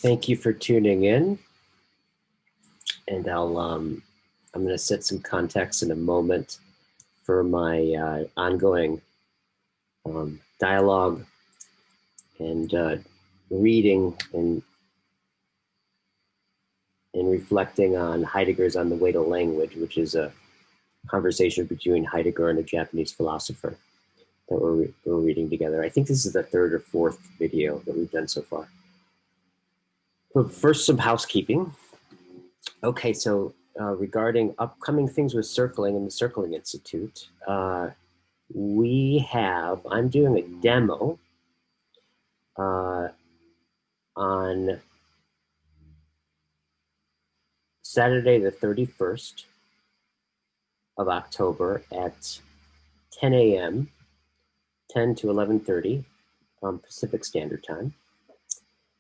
Thank you for tuning in, and I'm going to set some context in a moment for my ongoing dialogue and reading and reflecting on Heidegger's On the Way to Language, which is a conversation between Heidegger and a Japanese philosopher that we're reading together. I think this is the third or fourth video that we've done so far. But first, some housekeeping. Okay, so regarding upcoming things with Circling and the Circling Institute, I'm doing a demo on Saturday the 31st of October at 10 a.m., 10 to 11:30 Pacific Standard Time.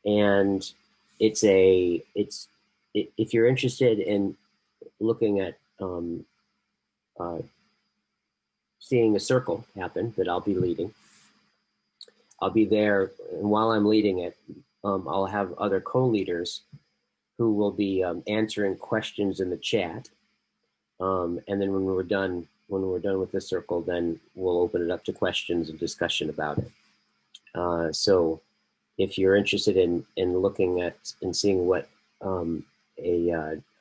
And if you're interested in looking at seeing a circle happen that I'll be leading, I'll be there, and while I'm leading it, I'll have other co-leaders who will be answering questions in the chat. And then when we're done with the circle, then we'll open it up to questions and discussion about it. So if you're interested in looking at and seeing what a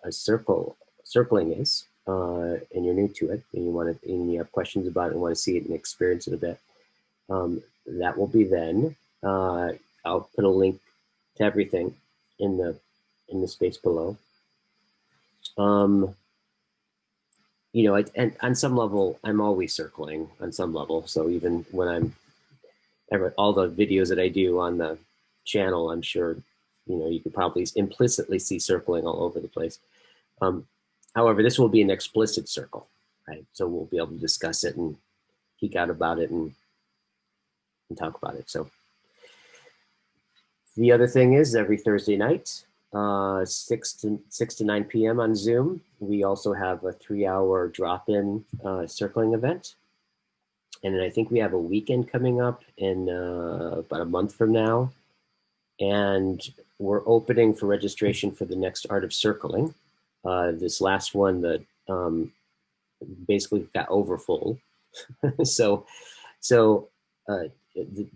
circling is, and you're new to it, and you have questions about it and want to see it and experience it a bit, that will be then. I'll put a link to everything in the space below. And on some level, I'm always circling on some level. So even when all the videos that I do on the channel, I'm sure, you could probably implicitly see circling all over the place. However, this will be an explicit circle, right? So we'll be able to discuss it and geek out about it and talk about it. So the other thing is every Thursday night, 6 to 9 p.m. on Zoom, we also have a 3-hour drop-in circling event. And then I think we have a weekend coming up in about a month from now. And we're opening for registration for the next Art of Circling. This last one that basically got overfull. So the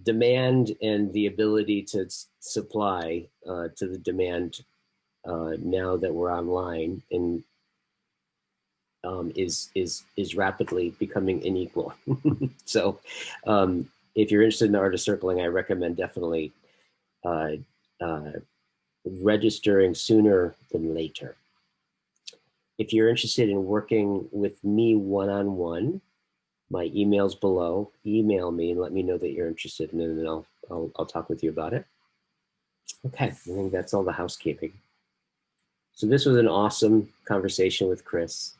demand and the ability to supply to the demand now that we're online and is rapidly becoming unequal. So if you're interested in the Art of Circling, I recommend definitely registering sooner than later. If you're interested in working with me one-on-one, my email's below. Email me and let me know that you're interested, and then I'll talk with you about it. Okay, I think that's all the housekeeping. So this was an awesome conversation with Chris.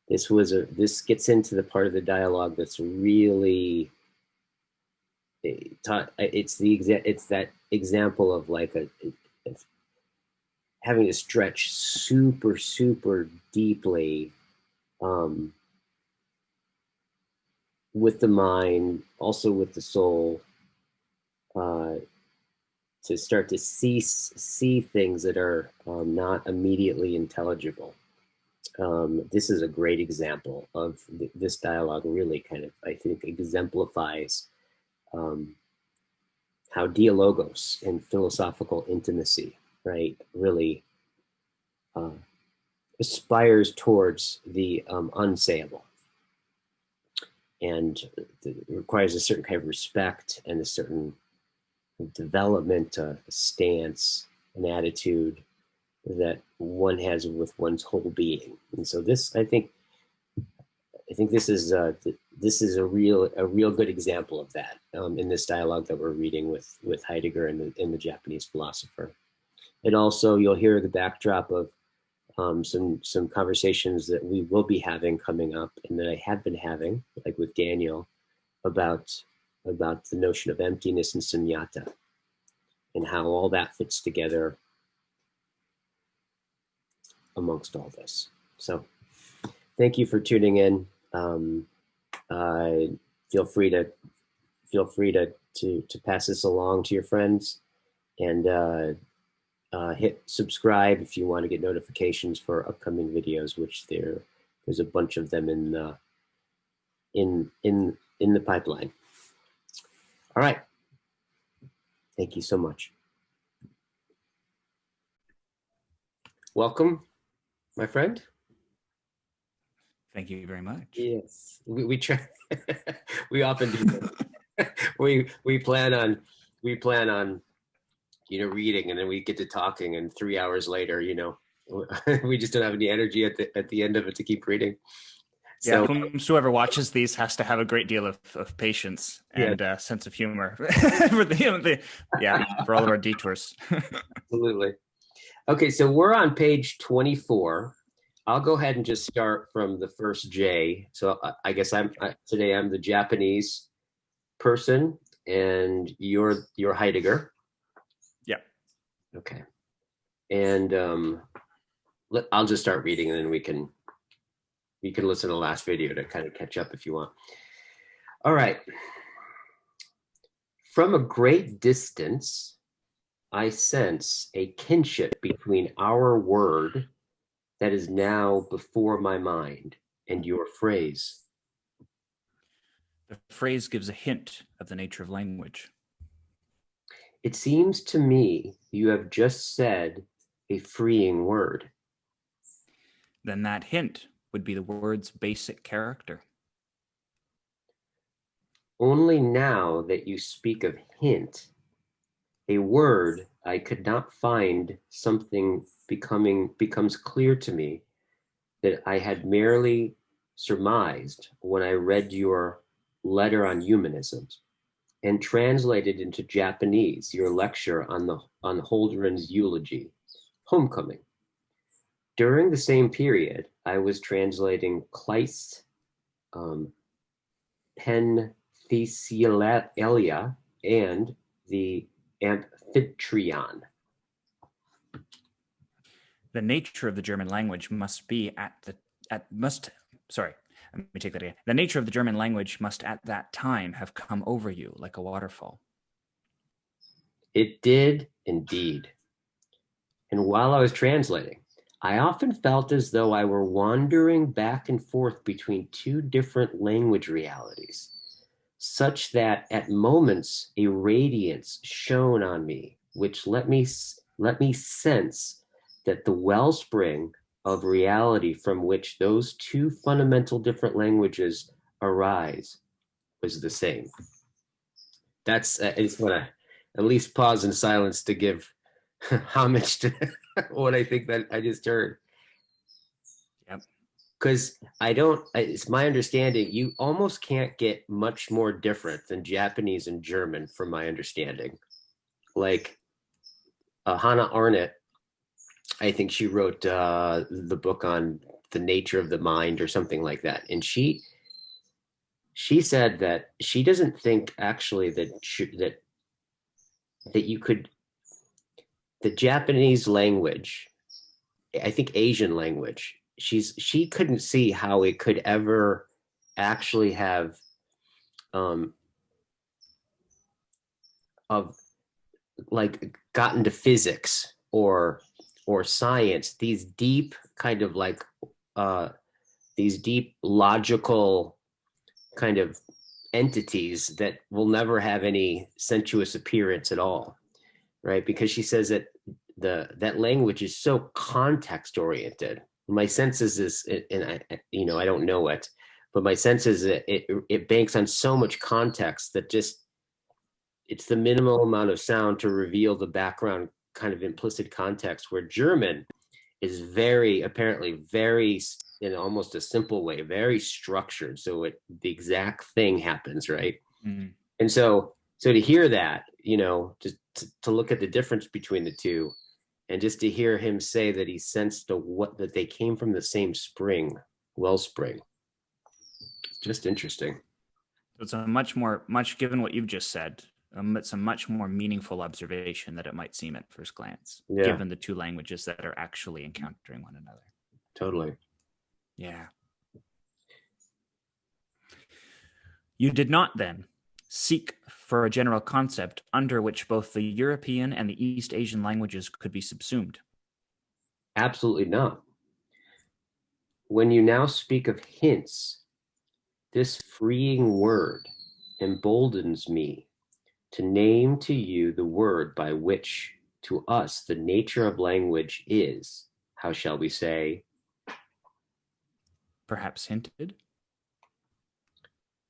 This gets into the part of the dialogue that's really it's that example of like having to stretch super deeply with the mind, also with the soul, to start to see things that are not immediately intelligible. This is a great example of this dialogue. Really kind of, I think, exemplifies how dialogos and philosophical intimacy, right, really aspires towards the unsayable. And it requires a certain kind of respect and a certain development, a stance, an attitude that one has with one's whole being. And so this, I think this is a real good example of that in this dialogue that we're reading with Heidegger and the Japanese philosopher. And also, you'll hear the backdrop of some conversations that we will be having coming up, and that I have been having, like with Daniel, about the notion of emptiness and sunyata, and how all that fits together amongst all this. So thank you for tuning in. Feel free to pass this along to your friends. and hit subscribe if you want to get notifications for upcoming videos, which there's a bunch of them in the pipeline. All right. Thank you so much. Welcome, my friend. Thank you very much. Yes, we try. We often do that. we plan on reading, and then we get to talking, and 3 hours later, we just don't have any energy at the end of it to keep reading. Yeah, So whoever watches these has to have a great deal of patience and sense of humor for all of our detours. Absolutely. Okay, so we're on page 24. I'll go ahead and just start from the first J. So I guess today I'm the Japanese person, and you're Heidegger. Yeah. Okay. And I'll just start reading, and then we can listen to the last video to kind of catch up if you want. All right. From a great distance, I sense a kinship between our word that is now before my mind and your phrase. The phrase gives a hint of the nature of language. It seems to me you have just said a freeing word. Then that hint would be the word's basic character. Only now that you speak of hint, a word I could not find something becomes clear to me that I had merely surmised when I read your letter on humanism and translated into Japanese your lecture on Holdren's eulogy, Homecoming. During the same period, I was translating Kleist's Penthesiolia and the Amphitryon. The nature of the German language must be The nature of the German language must at that time have come over you like a waterfall. It did indeed. And while I was translating, I often felt as though I were wandering back and forth between two different language realities, such that at moments a radiance shone on me, which let me sense that the wellspring of reality from which those two fundamental different languages arise was the same. That's I just want to at least pause in silence to give homage to what I think that I just heard. Yep. Because it's my understanding, you almost can't get much more different than Japanese and German, from my understanding. Like Hannah Arendt, I think she wrote the book on the nature of the mind or something like that. And she said that she doesn't think actually that you could, the Japanese language, I think Asian language, she couldn't see how it could ever actually have of like gotten to physics or science, these deep kind of like these deep logical kind of entities that will never have any sensuous appearance at all, right? Because she says that that language is so context oriented. My sense is this, and I don't know it, but my sense is that it banks on so much context that just it's the minimal amount of sound to reveal the background kind of implicit context, where German is apparently very, in almost a simple way, very structured. So the exact thing happens, right? Mm-hmm. And so to hear that, just to look at the difference between the two, and just to hear him say that he sensed that they came from the same wellspring, just interesting. It's a much given what you've just said, it's a much more meaningful observation than it might seem at first glance, given the two languages that are actually encountering one another. Totally. Yeah. You did not then seek for a general concept under which both the European and the East Asian languages could be subsumed. Absolutely not. When you now speak of hints, this freeing word emboldens me to name to you the word by which to us the nature of language is, how shall we say, Perhaps hinted.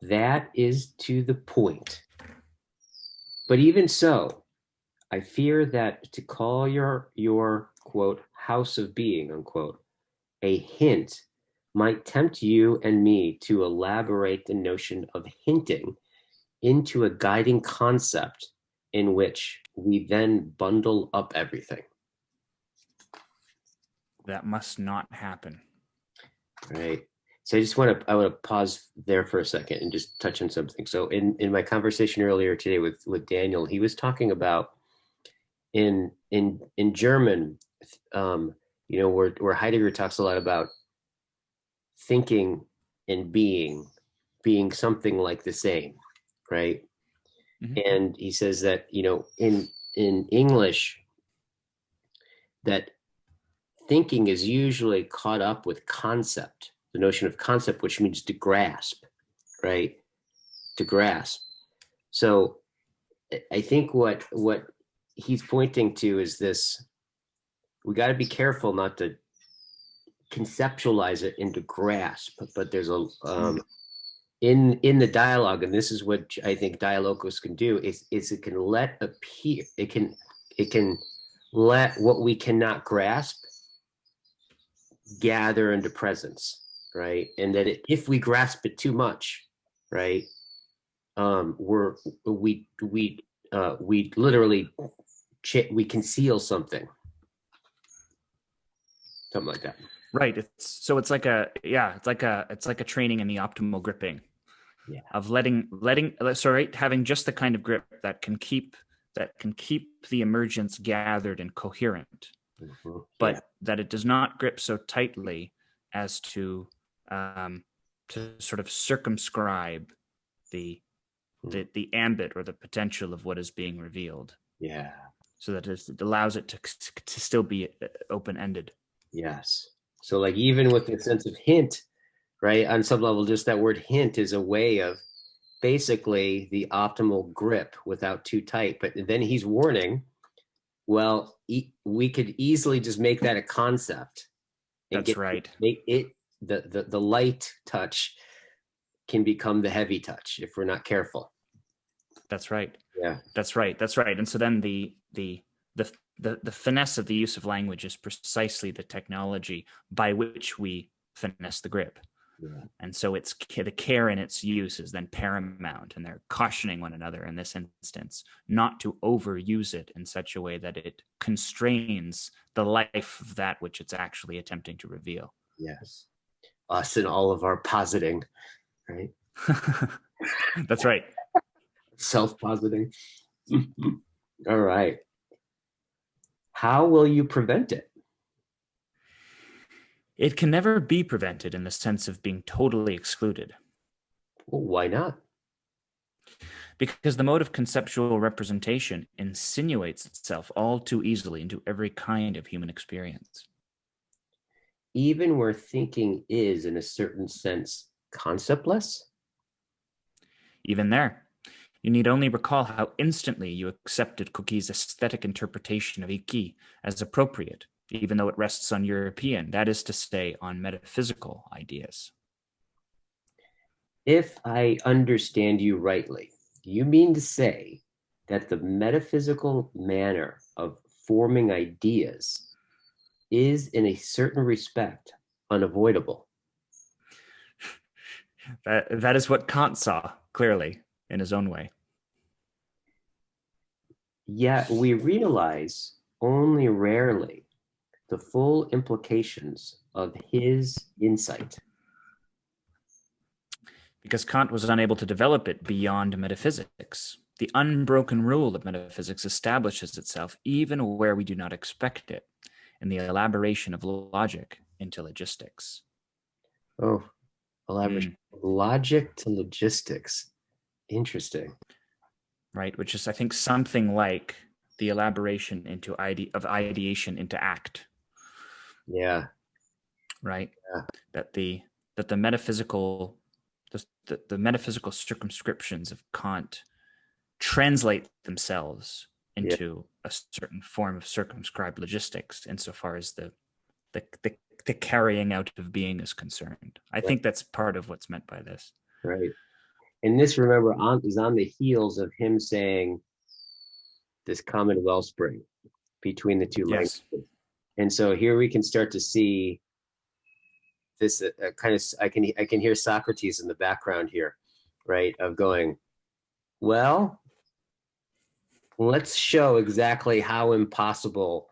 that is to the point. But even so, I fear that to call your quote house of being unquote a hint might tempt you and me to elaborate the notion of hinting into a guiding concept in which we then bundle up everything. That must not happen. Right. So I want to pause there for a second and just touch on something. So in my conversation earlier today with Daniel, he was talking about in German, where Heidegger talks a lot about thinking and being something like the same, right? Mm-hmm. And he says that in English that thinking is usually caught up with concept, the notion of concept, which means to grasp, right? To grasp. So I think what he's pointing to is this: we got to be careful not to conceptualize it into grasp, but there's a in the dialogue, and this is what I think dialogos can do, is it can let appear, it can let what we cannot grasp gather into presence, right? And that if we grasp it too much, right, we literally we conceal something like that. Right. It's like a training in the optimal gripping. Yeah. Of having just the kind of grip that can keep the emergence gathered and coherent, but that it does not grip so tightly as to sort of circumscribe the ambit or the potential of what is being revealed. Yeah. So that it allows it to still be open-ended. Yes. So like even with the sense of hint, right, on some level, just that word hint is a way of basically the optimal grip without too tight. But then he's warning, well, we could easily just make that a concept. That's right. Make it the light touch can become the heavy touch if we're not careful. That's right. Yeah. That's right. And so then the finesse of the use of language is precisely the technology by which we finesse the grip. Yeah. And so it's the care in its use is then paramount, and they're cautioning one another in this instance not to overuse it in such a way that it constrains the life of that which it's actually attempting to reveal. Yes. Us and all of our positing, right? That's right. Self-positing. All right. How will you prevent it? It can never be prevented in the sense of being totally excluded. Well, why not? Because the mode of conceptual representation insinuates itself all too easily into every kind of human experience. Even where thinking is, in a certain sense, conceptless? Even there. You need only recall how instantly you accepted Cookie's aesthetic interpretation of Iki as appropriate, even though it rests on European, that is to say, on metaphysical ideas. If I understand you rightly, you mean to say that the metaphysical manner of forming ideas is, in a certain respect, unavoidable. That is what Kant saw, clearly, in his own way. Yet we realize only rarely the full implications of his insight. Because Kant was unable to develop it beyond metaphysics. The unbroken rule of metaphysics establishes itself even where we do not expect it, in the elaboration of logic into logistics. Oh, elaboration. Logic to logistics. Interesting. right? Which is, I think, something like the elaboration of ideation into act. Yeah. Right? Yeah. That the metaphysical the metaphysical circumscriptions of Kant translate themselves Yeah. into a certain form of circumscribed logistics insofar as the, the, the carrying out of being is concerned. I think that's part of what's meant by this. Right. And this, remember, is on the heels of him saying this common wellspring between the two Yes. languages. And so here we can start to see this kind of, I can hear Socrates in the background here, right? Of going, well, let's show exactly how impossible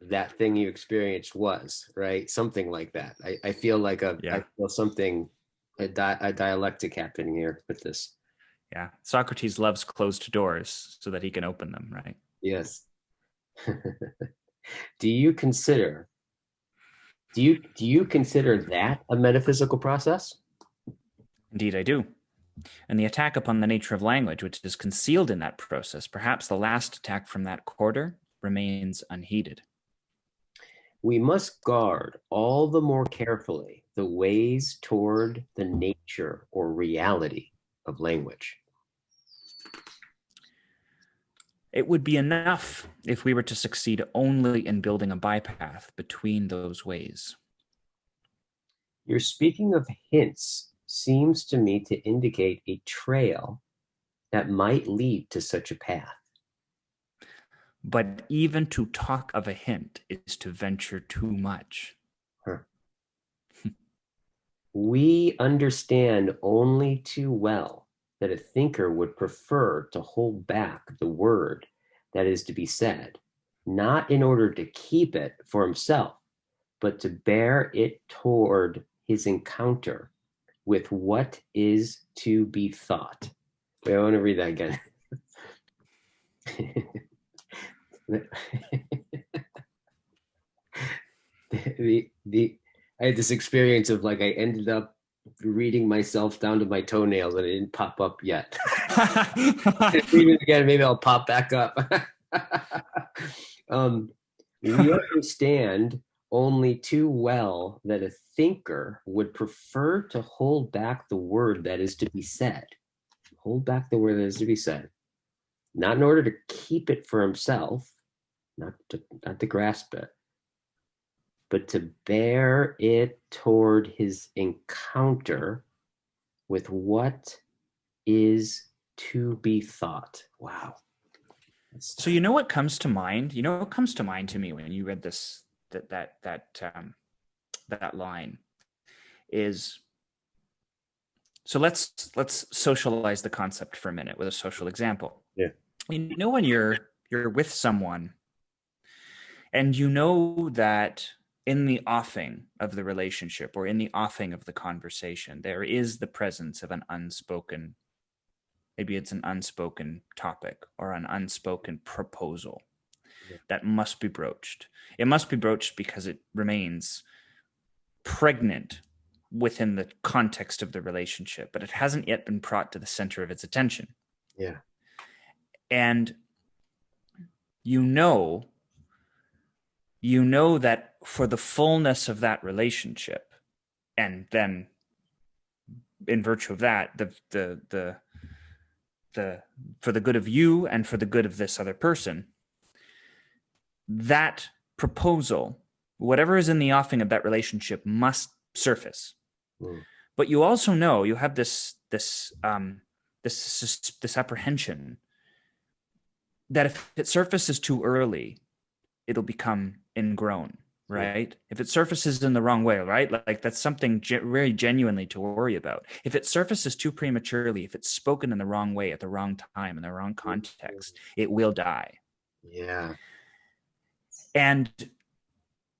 that thing you experienced was, right? Something like that. I feel like I feel something, a dialectic happening here with this. Yeah. Socrates loves closed doors so that he can open them, right? Yes. do you consider do you consider that a metaphysical process? Indeed, I do. And the attack upon the nature of language, which is concealed in that process, perhaps the last attack from that quarter, remains unheeded. We must guard all the more carefully the ways toward the nature or reality of language. It would be enough if we were to succeed only in building a bypath between those ways. Your speaking of hints seems to me to indicate a trail that might lead to such a path. But even to talk of a hint is to venture too much. Huh. We understand only too well that a thinker would prefer to hold back the word that is to be said, not in order to keep it for himself, but to bear it toward his encounter with what is to be thought. Wait, I want to read that again. I had this experience of like I ended up reading myself down to my toenails and it didn't pop up yet. Read it again, maybe I'll pop back up. We understand only too well that a thinker would prefer to hold back the word that is to be said. Hold back the word that is to be said, not in order to keep it for himself, not to grasp it, but to bear it toward his encounter with what is to be thought. Wow. So you know what comes to mind? You know what comes to mind to me when you read this that line is, so let's socialize the concept for a minute with a social example. Yeah. You know when you're with someone and you know that in the offing of the relationship or in the offing of the conversation, there is the presence of an unspoken, maybe it's an unspoken topic or an unspoken proposal that must be broached. It must be broached because it remains pregnant within the context of the relationship, but it hasn't yet been brought to the center of its attention. Yeah. And you know that for the fullness of that relationship, and then in virtue of that, the for the good of you and for the good of this other person, that proposal, whatever is in the offing of that relationship, must surface. But you also know, you have this apprehension that if it surfaces too early, it'll become ingrown, right? If it surfaces in the wrong way, right? Like that's something very genuinely to worry about. If it surfaces too prematurely, if it's spoken in the wrong way at the wrong time in the wrong context, it will die. Yeah. And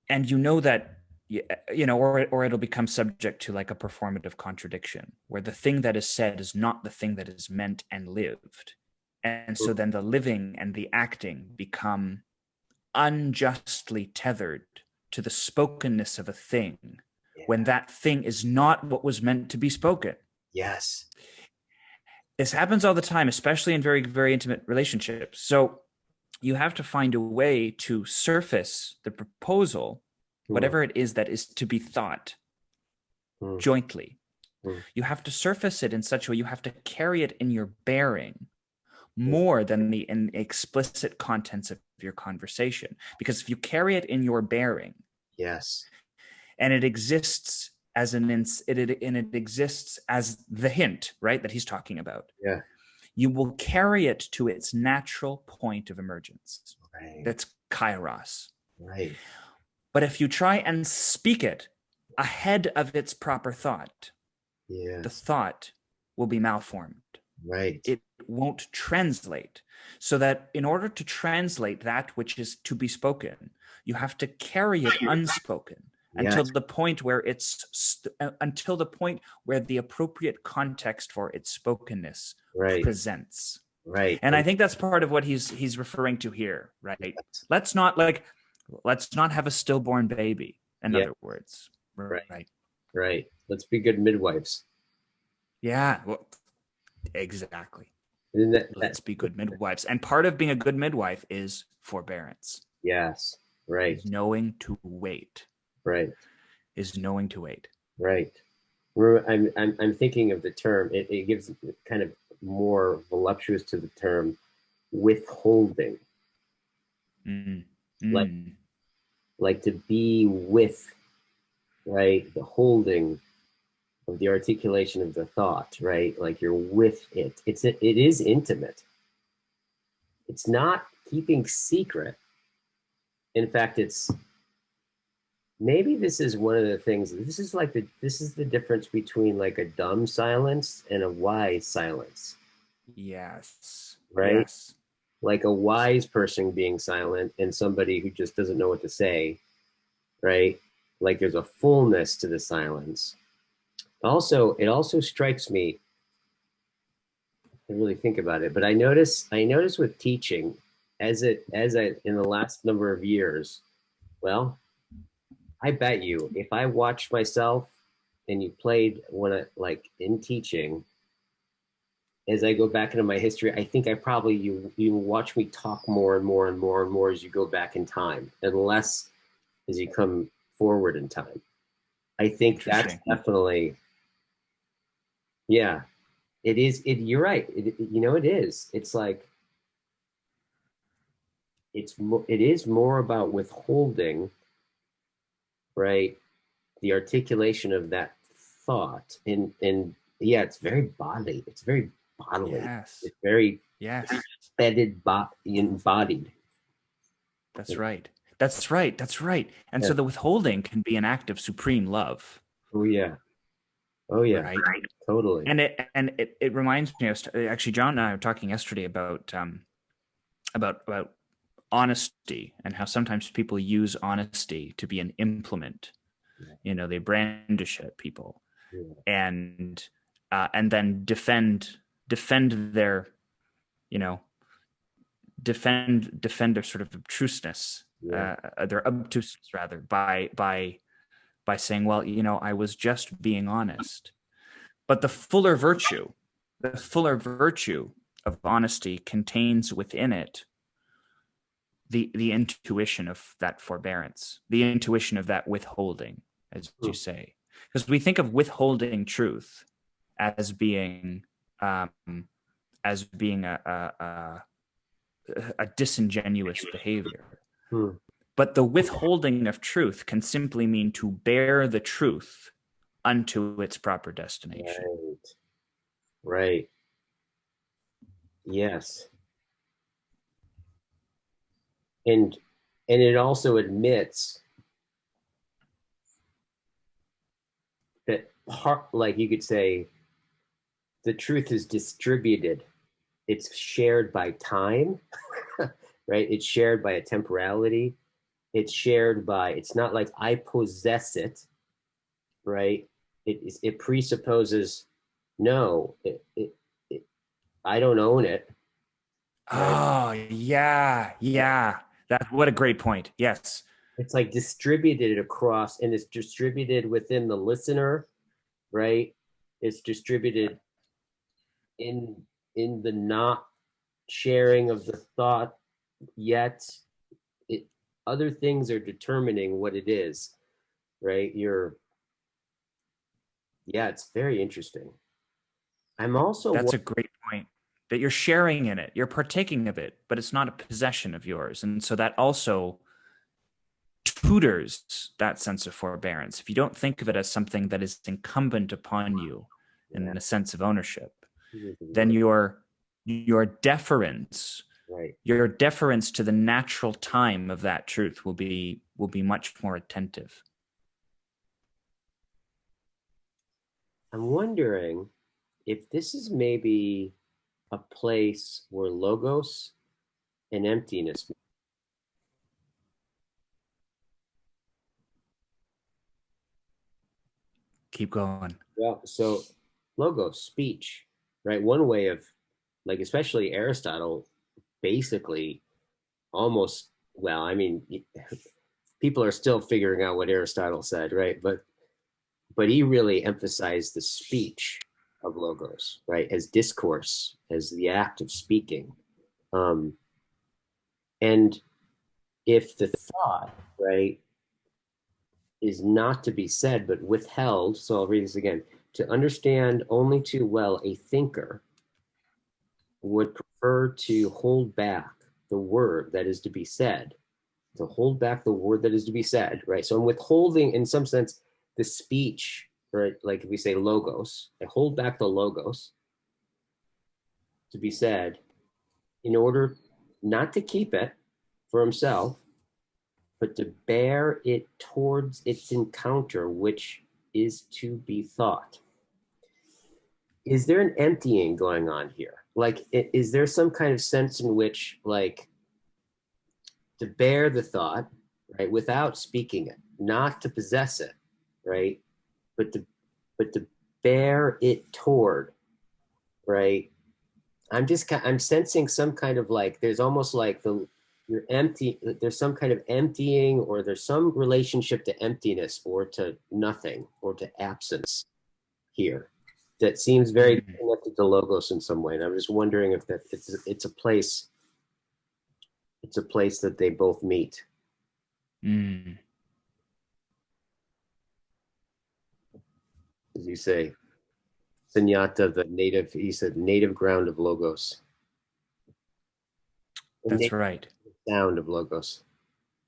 you know that, you know, or it'll become subject to like a performative contradiction where the thing that is said is not the thing that is meant and lived. And so then the living and the acting become unjustly tethered to the spokenness of a thing when that thing is not what was meant to be spoken. Yes. This happens all the time, especially in very, very intimate relationships. So you have to find a way to surface the proposal, Mm, whatever it is that is to be thought mm, jointly. mm, You have to surface it in such a way, you have to carry it in your bearing mm. more than the explicit contents of your conversation. Because if you carry it in your bearing Yes. and it exists as it exists as the hint, right, that he's talking about, Yeah. you will carry it to its natural point of emergence. Right. That's kairos. Right. But if you try and speak it ahead of its proper thought, the Yes. thought will be malformed. Right. It won't translate. So that in order to translate that which is to be spoken, you have to carry it unspoken until Yes. the point where until the point where the appropriate context for its spokenness Right. presents. Right. And I think that's part of what he's referring to here, right? Let's not have a stillborn baby, in Yeah. other words. Right. Right. Right. Let's be good midwives. Yeah. Well, exactly. Isn't that Let's be good midwives. And part of being a good midwife is forbearance, yes. Right. is knowing to wait, Right. is knowing to wait. Right. I'm thinking of the term. It gives kind of more voluptuous to the term withholding, Mm. like Mm. to be with, right, the holding of the articulation of the thought, right? Like you're with it. It is intimate. It's not keeping secret. In fact, it's maybe this is one of the things. This is the difference between like a dumb silence and a wise silence, Yes. right? Yes. Like a wise person being silent and somebody who just doesn't know what to say, right? Like there's a fullness to the silence. Also, it also strikes me, I really think about it, but I notice with teaching as I in the last number of years, well, I bet you if I watched myself and you played when I like in teaching, as I go back into my history, I think I probably you watch me talk more and more and more and more as you go back in time, and less as you come forward in time. I think that's Interesting. definitely, yeah, it is. You're right. You know, it is. It's like it is more about withholding, right? The articulation of that thought, and yeah, it's very bodily. It's very bodily. Yes. It's very Yes. bedded, embodied. That's right. That's right. That's right. And Yeah. so the withholding can be an act of supreme love, Oh yeah. Oh yeah. right? Totally. And it reminds me of actually John and I were talking yesterday about honesty and how sometimes people use honesty to be an implement. Yeah. You know, they brandish it at people Yeah. and then defend their, you know, defend their sort of obtuseness, Yeah. their obtuseness rather, by saying, well, you know, I was just being honest. But the fuller virtue of honesty contains within it the intuition of that forbearance, the intuition of that withholding, as you say, because we think of withholding truth as being um, a disingenuous behavior. Hmm. But the withholding of truth can simply mean to bear the truth unto its proper destination. Right. Right. Yes. And it also admits that part, like you could say, the truth is distributed. It's shared by time, right? It's shared by a temporality. It's shared by. It's not like I possess it, right? It presupposes no. I don't own it, right? Oh, yeah. Yeah. That what a great point. Yes. It's like distributed across, and it's distributed within the listener, right? It's distributed in in the not sharing of the thought yet, it, other things are determining what it is, right? Yeah, it's very interesting. I'm also, That's a great point. That you're sharing in it, you're partaking of it, but it's not a possession of yours. And so that also tutors that sense of forbearance. If you don't think of it as something that is incumbent upon you yeah, in a sense of ownership, here's the then word, your deference, right. your deference to the natural time of that truth will be much more attentive. I'm wondering if this is maybe a place where logos and emptiness. Keep going. Well, so logos, speech, right? One way of, like, especially Aristotle, basically almost, well, I mean, people are still figuring out what Aristotle said, right? But he really emphasized the speech of logos, right, as discourse, as the act of speaking. Um, and if the thought, right, is not to be said but withheld, so I'll read this again. To understand only too well, a thinker would prefer to hold back the word that is to be said, to hold back the word that is to be said, right? So I'm withholding, in some sense, the speech, right? Like if we say logos, I hold back the logos to be said in order not to keep it for himself, but to bear it towards its encounter, which is to be thought. Is there an emptying going on here? Like, is there some kind of sense in which, like, to bear the thought, right, without speaking it, not to possess it, right, but to bear it toward, right? I'm sensing some kind of, like, there's almost like you're empty. There's some kind of emptying, or there's some relationship to emptiness, or to nothing, or to absence here that seems very Mm. connected to logos in some way. And I'm just wondering if that it's a place, it's a place that they both meet. Mm. As you say, Sunyata, the native, he said, native ground of logos, the That's native right. sound of logos.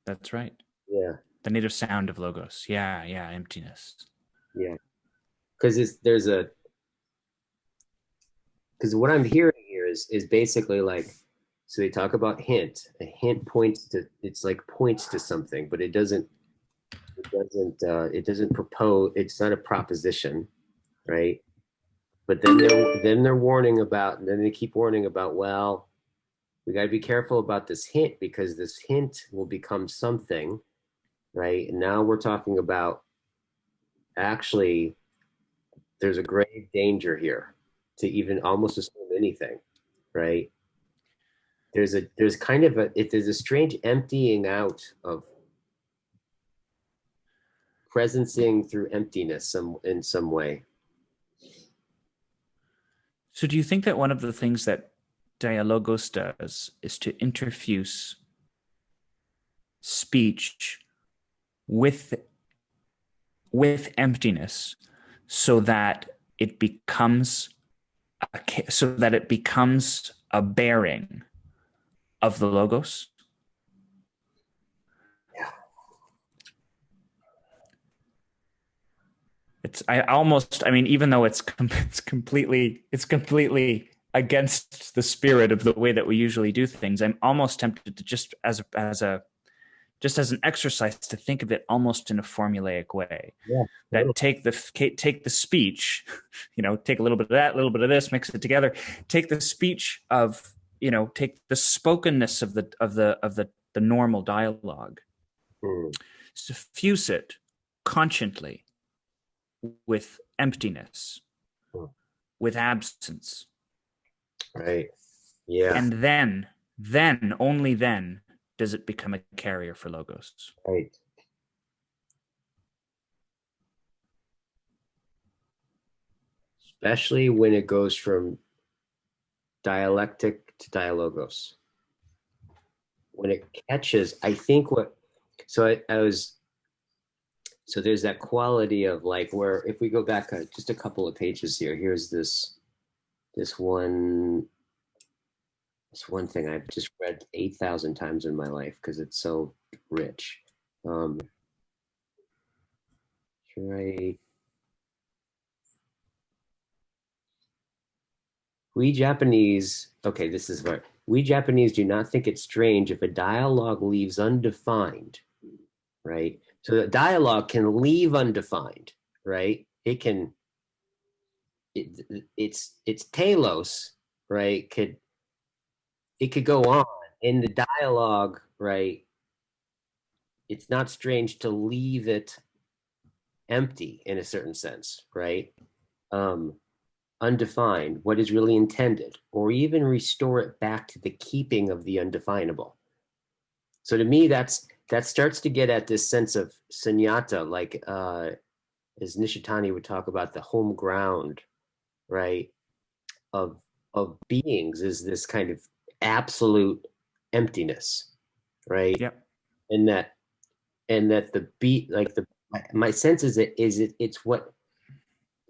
That's right. Yeah, The native sound of logos. Yeah, yeah, emptiness. yeah. Because there's a, because what I'm hearing here is basically like, so they talk about hint. A hint points to, it's like points to something, but it doesn't propose. It's not a proposition, right? But then they're warning about, and then they keep warning about, well, we got to be careful about this hint, because this hint will become something, right? And now we're talking about, actually, there's a grave danger here to even almost assume anything, right? There's kind of there's a strange emptying out of presencing through emptiness in some way. So do you think that one of the things that Dialogos does is to interfuse speech with emptiness so that it becomes a bearing of the logos? I mean, even though it's completely against the spirit of the way that we usually do things, I'm almost tempted to just as an exercise to think of it almost in a formulaic way. Yeah, totally. That take the speech, take a little bit of that, a little bit of this, mix it together. Take the speech of, take the spokenness of the normal dialogue, Mm, suffuse it consciently with emptiness, mm, with absence, right. Yeah. and then only then does it become a carrier for logos. Right. Especially when it goes from dialectic to dialogos. When it catches, I think what, so I was, so there's that quality of like where if we go back just a couple of pages here, here's this one thing I've just read 8,000 times in my life because it's so rich. Should I? We Japanese, okay, this is what we Japanese do not think it strange if a dialogue leaves undefined, right? So the dialogue can leave undefined, right? It's telos, right? It could go on in the dialogue, right? It's not strange to leave it empty in a certain sense, right? Um, Undefined, what is really intended, or even restore it back to the keeping of the undefinable. So to me, that starts to get at this sense of sunyata, like as Nishitani would talk about the home ground, right, of beings is this kind of absolute emptiness, right? Yep. And that the beat, like the my sense is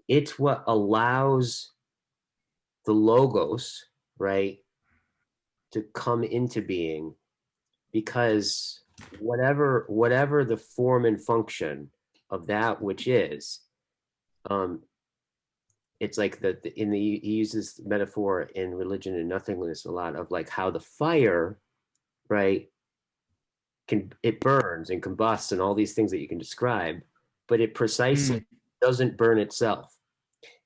it's what allows the logos, right, to come into being because whatever the form and function of that which is, um, it's like in the he uses metaphor in Religion and Nothingness a lot of like how the fire, right, it burns and combusts and all these things that you can describe, but it precisely doesn't burn itself.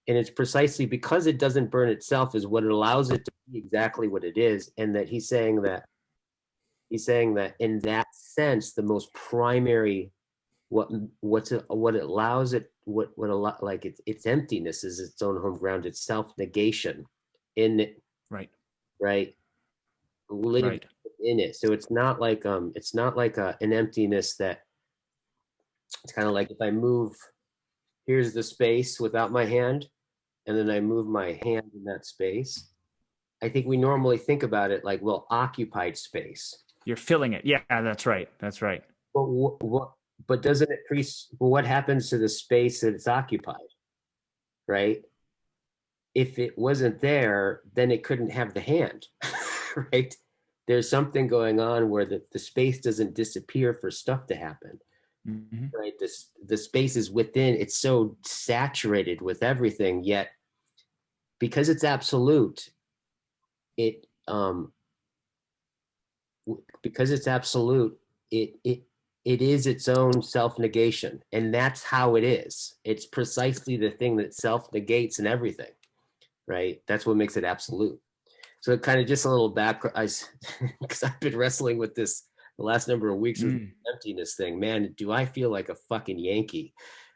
And it's precisely because it doesn't burn itself is what allows it to be exactly what it is. And that he's saying that in that sense, the most primary what it allows it what a lot like its emptiness is its own home ground, its self negation in it, Right. right? Live Right. in it. So it's not like an emptiness that it's kind of like if I move, here's the space without my hand, and then I move my hand in that space. I think we normally think about it like, well, occupied space. You're filling it. Yeah, that's right. That's right. But but doesn't it well, what happens to the space that it's occupied, right? If it wasn't there, then it couldn't have the hand, right? There's something going on where the space doesn't disappear for stuff to happen, Mm-hmm. right? The space is within, it's so saturated with everything, yet because it's absolute, it because it's absolute, it is its own self-negation. And that's how it is. It's precisely the thing that self-negates and everything, right? That's what makes it absolute. So kind of just a little background, because I've been wrestling with this the last number of weeks with the emptiness thing. Man, do I feel like a fucking Yankee,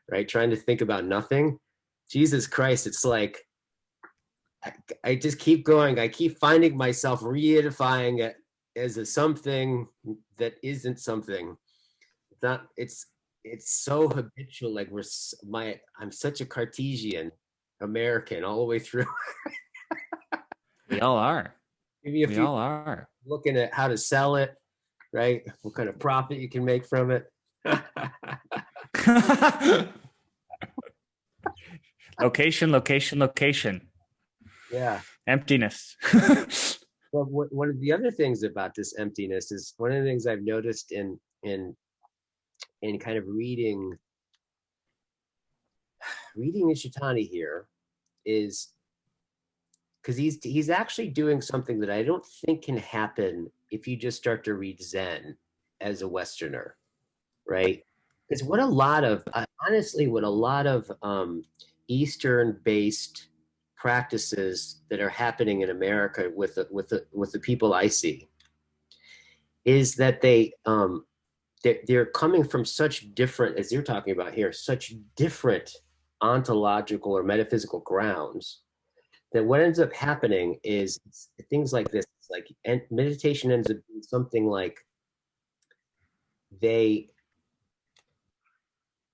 right? Trying to think about nothing. Jesus Christ, it's like I just keep going. I keep finding myself re-edifying it as a something that isn't something. It's so habitual. Like I'm such a Cartesian American all the way through. We all are. Maybe if We you all are. looking at how to sell it, right? What kind of profit you can make from it. Location, location, location. Yeah. Emptiness. Well, one of the other things about this emptiness is one of the things I've noticed in kind of reading Ishitani here is because he's actually doing something that I don't think can happen if you just start to read Zen as a Westerner, right? Because what a lot of honestly, what a lot of Eastern-based practices that are happening in America with the people I see is that they're coming from such different, as you're talking about here, such different ontological or metaphysical grounds that what ends up happening is things like this, like and meditation ends up being something like they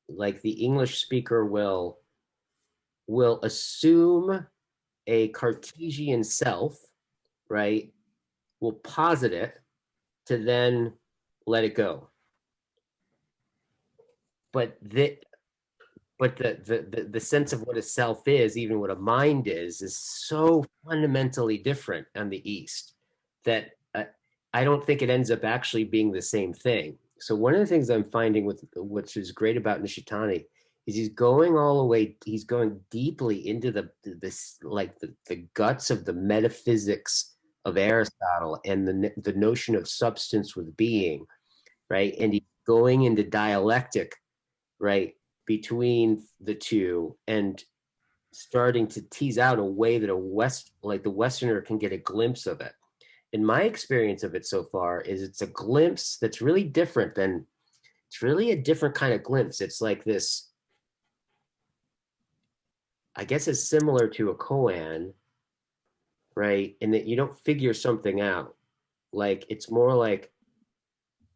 like the English speaker will assume a Cartesian self, right, will posit it to then let it go. But the sense of what a self is, even what a mind is so fundamentally different on the East that I don't think it ends up actually being the same thing. So one of the things I'm finding with which is great about Nishitani is he's going all the way, he's going deeply into this like the guts of the metaphysics of Aristotle and the notion of substance with being, right? And he's going into dialectic, right, between the two and starting to tease out a way that the Westerner can get a glimpse of it. In my experience of it so far is it's a glimpse that's really different than it's really a different kind of glimpse. It's like this, I guess it's similar to a koan, right? In that you don't figure something out. Like it's more like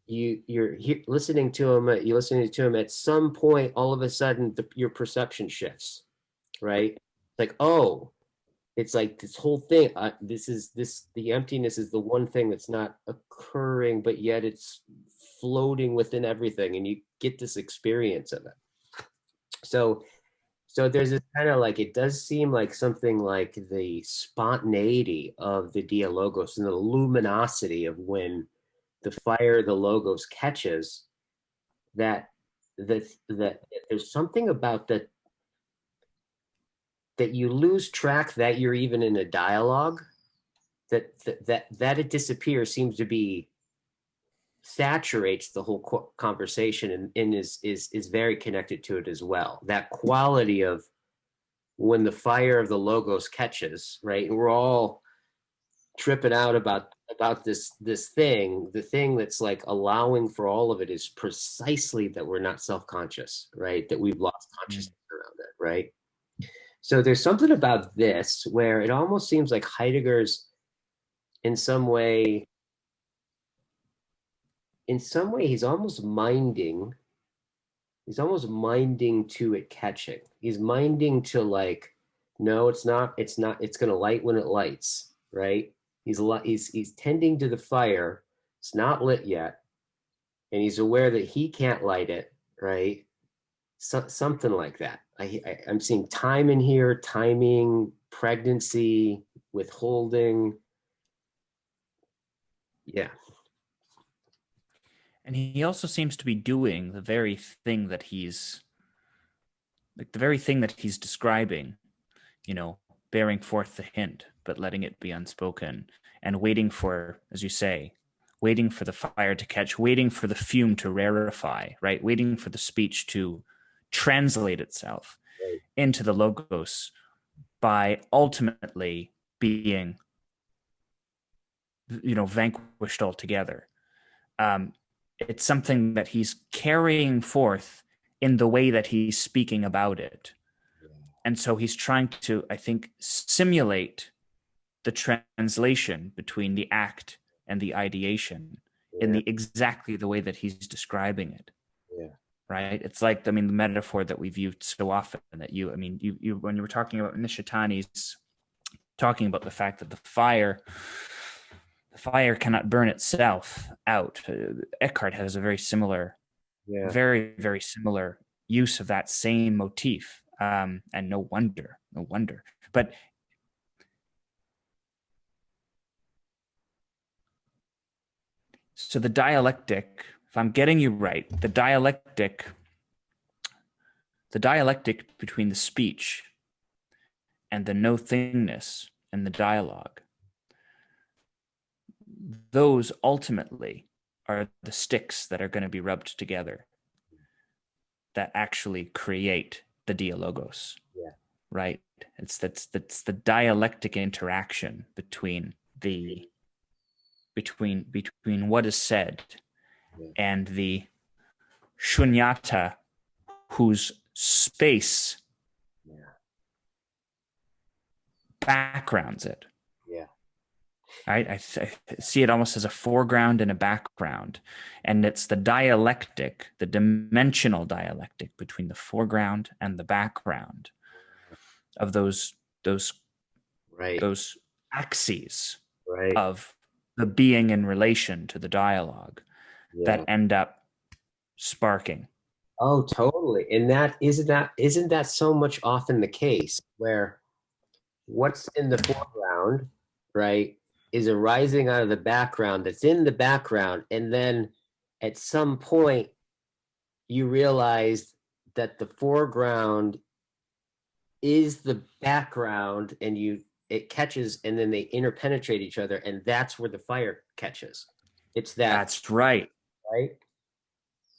listening to him, you're listening to him at some point, all of a sudden your perception shifts, right? Like, oh, it's like this whole thing. The emptiness is the one thing that's not occurring, but yet it's floating within everything, and you get this experience of it. So, so there's this kind of like it does seem like something like the spontaneity of the dialogos and the luminosity of when the fire the logos catches that there's something about that you lose track that you're even in a dialogue that it disappears seems to be saturates the whole conversation and is very connected to it as well. That quality of when the fire of the logos catches, right? And we're all tripping out about this thing. The thing that's like allowing for all of it is precisely that we're not self-conscious, right? That we've lost consciousness around it, right? So there's something about this where it almost seems like Heidegger's in some way, he's almost minding to it catching. He's minding to like, no, it's gonna light when it lights, right? He's tending to the fire. It's not lit yet, and he's aware that he can't light it, right? Something like that. I'm seeing time in here, timing, pregnancy, withholding. Yeah. And he also seems to be doing the very thing that he's like the very thing that he's describing, bearing forth the hint, but letting it be unspoken, and waiting for, as you say, waiting for the fire to catch, waiting for the fume to rarefy, right? Waiting for the speech to translate itself Right. into the logos by ultimately being, vanquished altogether. It's something that he's carrying forth in the way that he's speaking about it. And so he's trying to, I think, simulate the translation between the act and the ideation in Yeah. exactly the way that he's describing it. Yeah. Right? It's like, the metaphor that we've used so often that you when you were talking about Nishitani's talking about the fact that the fire cannot burn itself out. Eckhart has a very similar, Yeah. very, very similar use of that same motif. And no wonder. But so the dialectic, if I'm getting you right, the dialectic between the speech and the no thingness and the dialogue, those ultimately are the sticks that are going to be rubbed together that actually create the dialogos. Yeah. Right? That's the dialectic interaction between what is said and the shunyata whose space backgrounds it. Yeah. I see it almost as a foreground and a background, and it's the dialectic, the dimensional dialectic between the foreground and the background of those Right. those axes right. of the being in relation to the dialogue Yeah. that end up sparking. Oh, totally. And isn't that so much often the case where what's in the foreground, right, is arising out of the background that's in the background, and then at some point you realize that the foreground is the background, and it catches, and then they interpenetrate each other, and that's where the fire catches. It's that, That's right. right?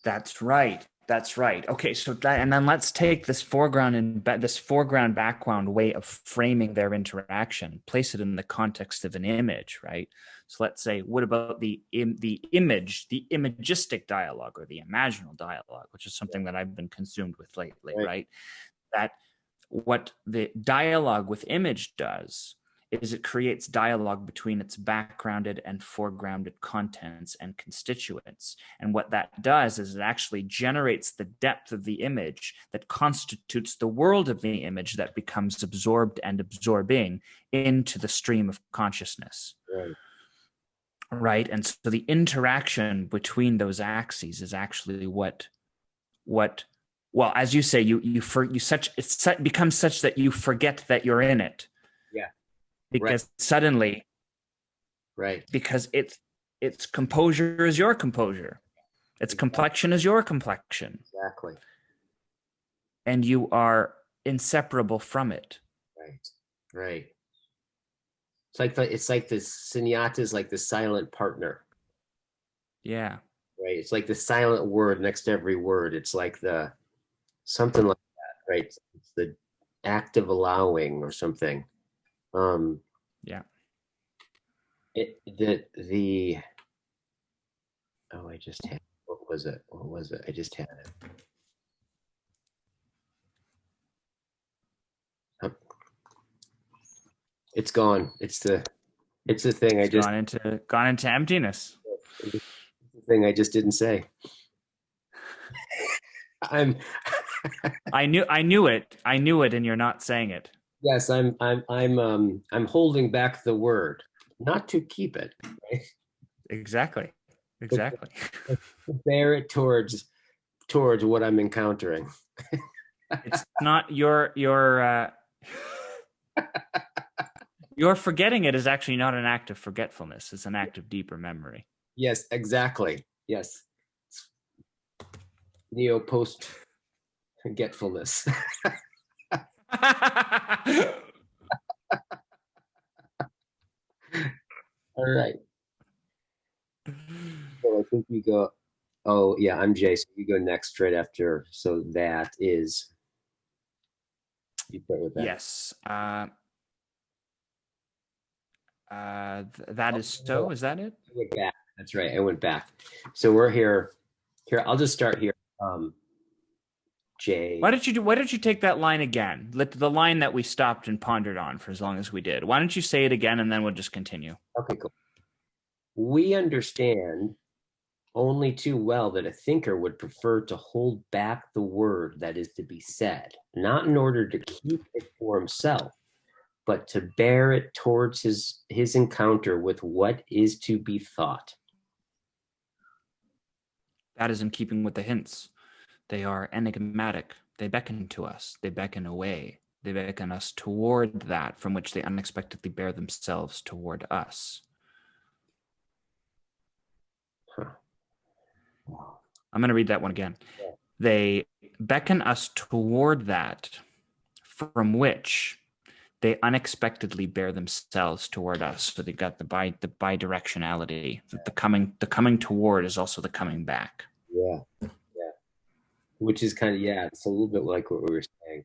That's right. That's right. Okay, so that, and then let's take this foreground and this foreground background way of framing their interaction, place it in the context of an image, right? So let's say, what about the image, the imagistic dialogue or the imaginal dialogue, which is something that I've been consumed with lately, right? That what the dialogue with image does is it creates dialogue between its backgrounded and foregrounded contents and constituents. And what that does is it actually generates the depth of the image that constitutes the world of the image that becomes absorbed and absorbing into the stream of consciousness. Right. And so the interaction between those axes is actually what well, as you say, it becomes such that you forget that you're in it. Yeah. Because suddenly, because its composure is your composure, its complexion is your complexion, Exactly. and you are inseparable from it. Right. It's like the sunyata is like the silent partner. Yeah. Right. It's like the silent word next to every word. It's like the something like that, right? It's the act of allowing or something. Yeah. The oh, I just had what was it? I just had it. Oh, it's gone. It's the thing I just gone into emptiness. it's the thing I just didn't say. I'm I knew it, and you're not saying it. yes, I'm holding back the word, not to keep it, right? Exactly. But to bear it towards what I'm encountering. It's not your forgetting it is actually not an act of forgetfulness. It's an act of deeper memory. Yes, exactly. Yes. Neo post forgetfulness. All right. So I think we go. Oh yeah, I'm Jay. So you go next, right after. So that is. You start with that. Yes. That is so. Is that it? I went back. That's right. I went back. So we're here. Here, I'll just start here. Jay. Why don't you take that line again? The line that we stopped and pondered on for as long as we did. Why don't you say it again, and then we'll just continue. Okay, cool. We understand only too well that a thinker would prefer to hold back the word that is to be said, not in order to keep it for himself, but to bear it towards his encounter with what is to be thought. That is in keeping with the hints. They are enigmatic. They beckon to us. They beckon away. They beckon us toward that from which they unexpectedly bear themselves toward us. Huh. I'm going to read that one again. Yeah. They beckon us toward that from which they unexpectedly bear themselves toward us. So they got the bidirectionality. The coming toward is also the coming back. Yeah. Which is kind of, it's a little bit like what we were saying.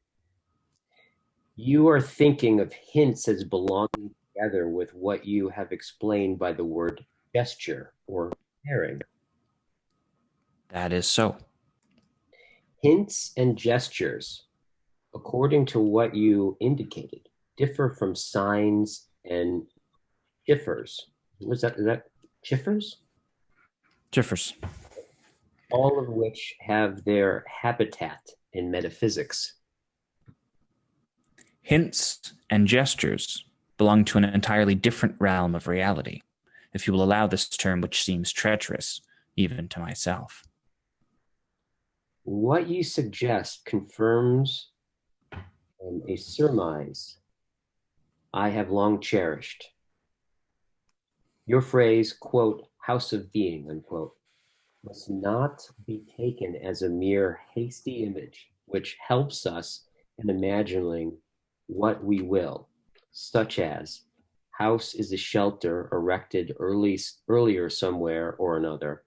You are thinking of hints as belonging together with what you have explained by the word gesture or pairing. That is so. Hints and gestures, according to what you indicated, differ from signs and chiffers. Is that chiffers? Chiffers. All of which have their habitat in metaphysics. Hints and gestures belong to an entirely different realm of reality, if you will allow this term, which seems treacherous even to myself. What you suggest confirms a surmise I have long cherished. Your phrase, quote, house of being, unquote, must not be taken as a mere hasty image, which helps us in imagining what we will, such as house is a shelter erected earlier somewhere or another,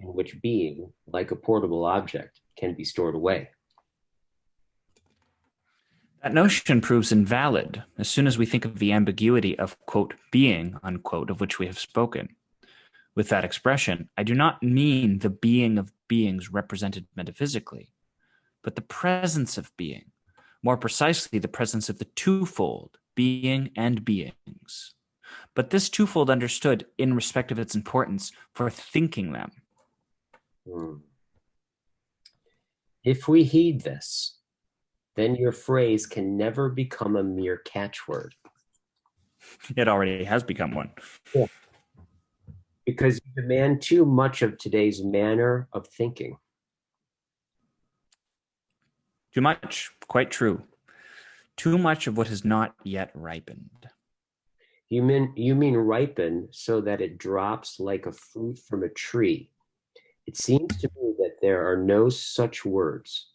in which being, like a portable object, can be stored away. That notion proves invalid as soon as we think of the ambiguity of, quote, being, unquote, of which we have spoken. With that expression, I do not mean the being of beings represented metaphysically, but the presence of being, more precisely the presence of the twofold, being and beings. But this twofold understood in respect of its importance for thinking them. If we heed this, then your phrase can never become a mere catchword. It already has become one. Yeah. Because you demand too much of today's manner of thinking. Too much, quite true. Too much of what has not yet ripened. You mean ripen so that it drops like a fruit from a tree. It seems to me that there are no such words.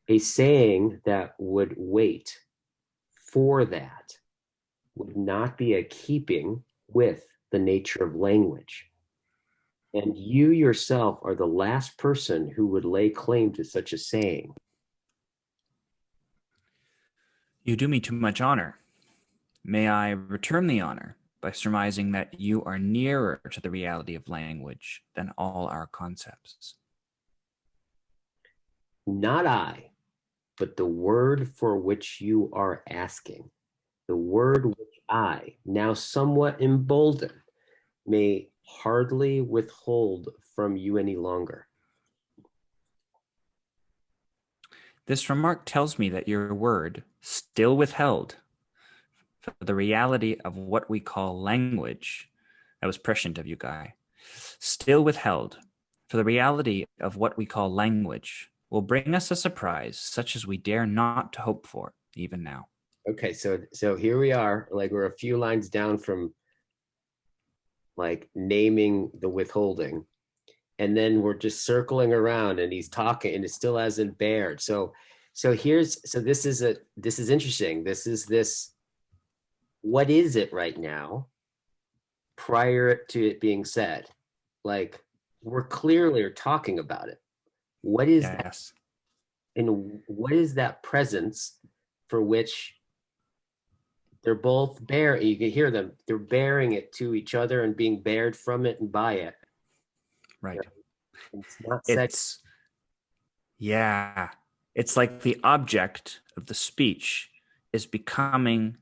A saying that would wait for that would not be a keeping with the nature of language. And you yourself are the last person who would lay claim to such a saying. You do me too much honor. May I return the honor by surmising that you are nearer to the reality of language than all our concepts? Not I, but the word for which you are asking, the word which I, now somewhat emboldened, may hardly withhold from you any longer. This remark tells me that your word, still withheld, for the reality of what we call language, that was prescient of you, Guy, still withheld, for the reality of what we call language, will bring us a surprise such as we dare not to hope for, even now. Okay, so here we are, like we're a few lines down from like naming the withholding. And then we're just circling around and he's talking and it still hasn't bared. So this is interesting. This what is it right now prior to it being said? Like we're clearly talking about it. What is that? Yes. And what is that presence for which they're both bear? You can hear them. They're bearing it to each other and being bared from it and by it. Right. It's not It's, yeah. It's like the object of the speech is becoming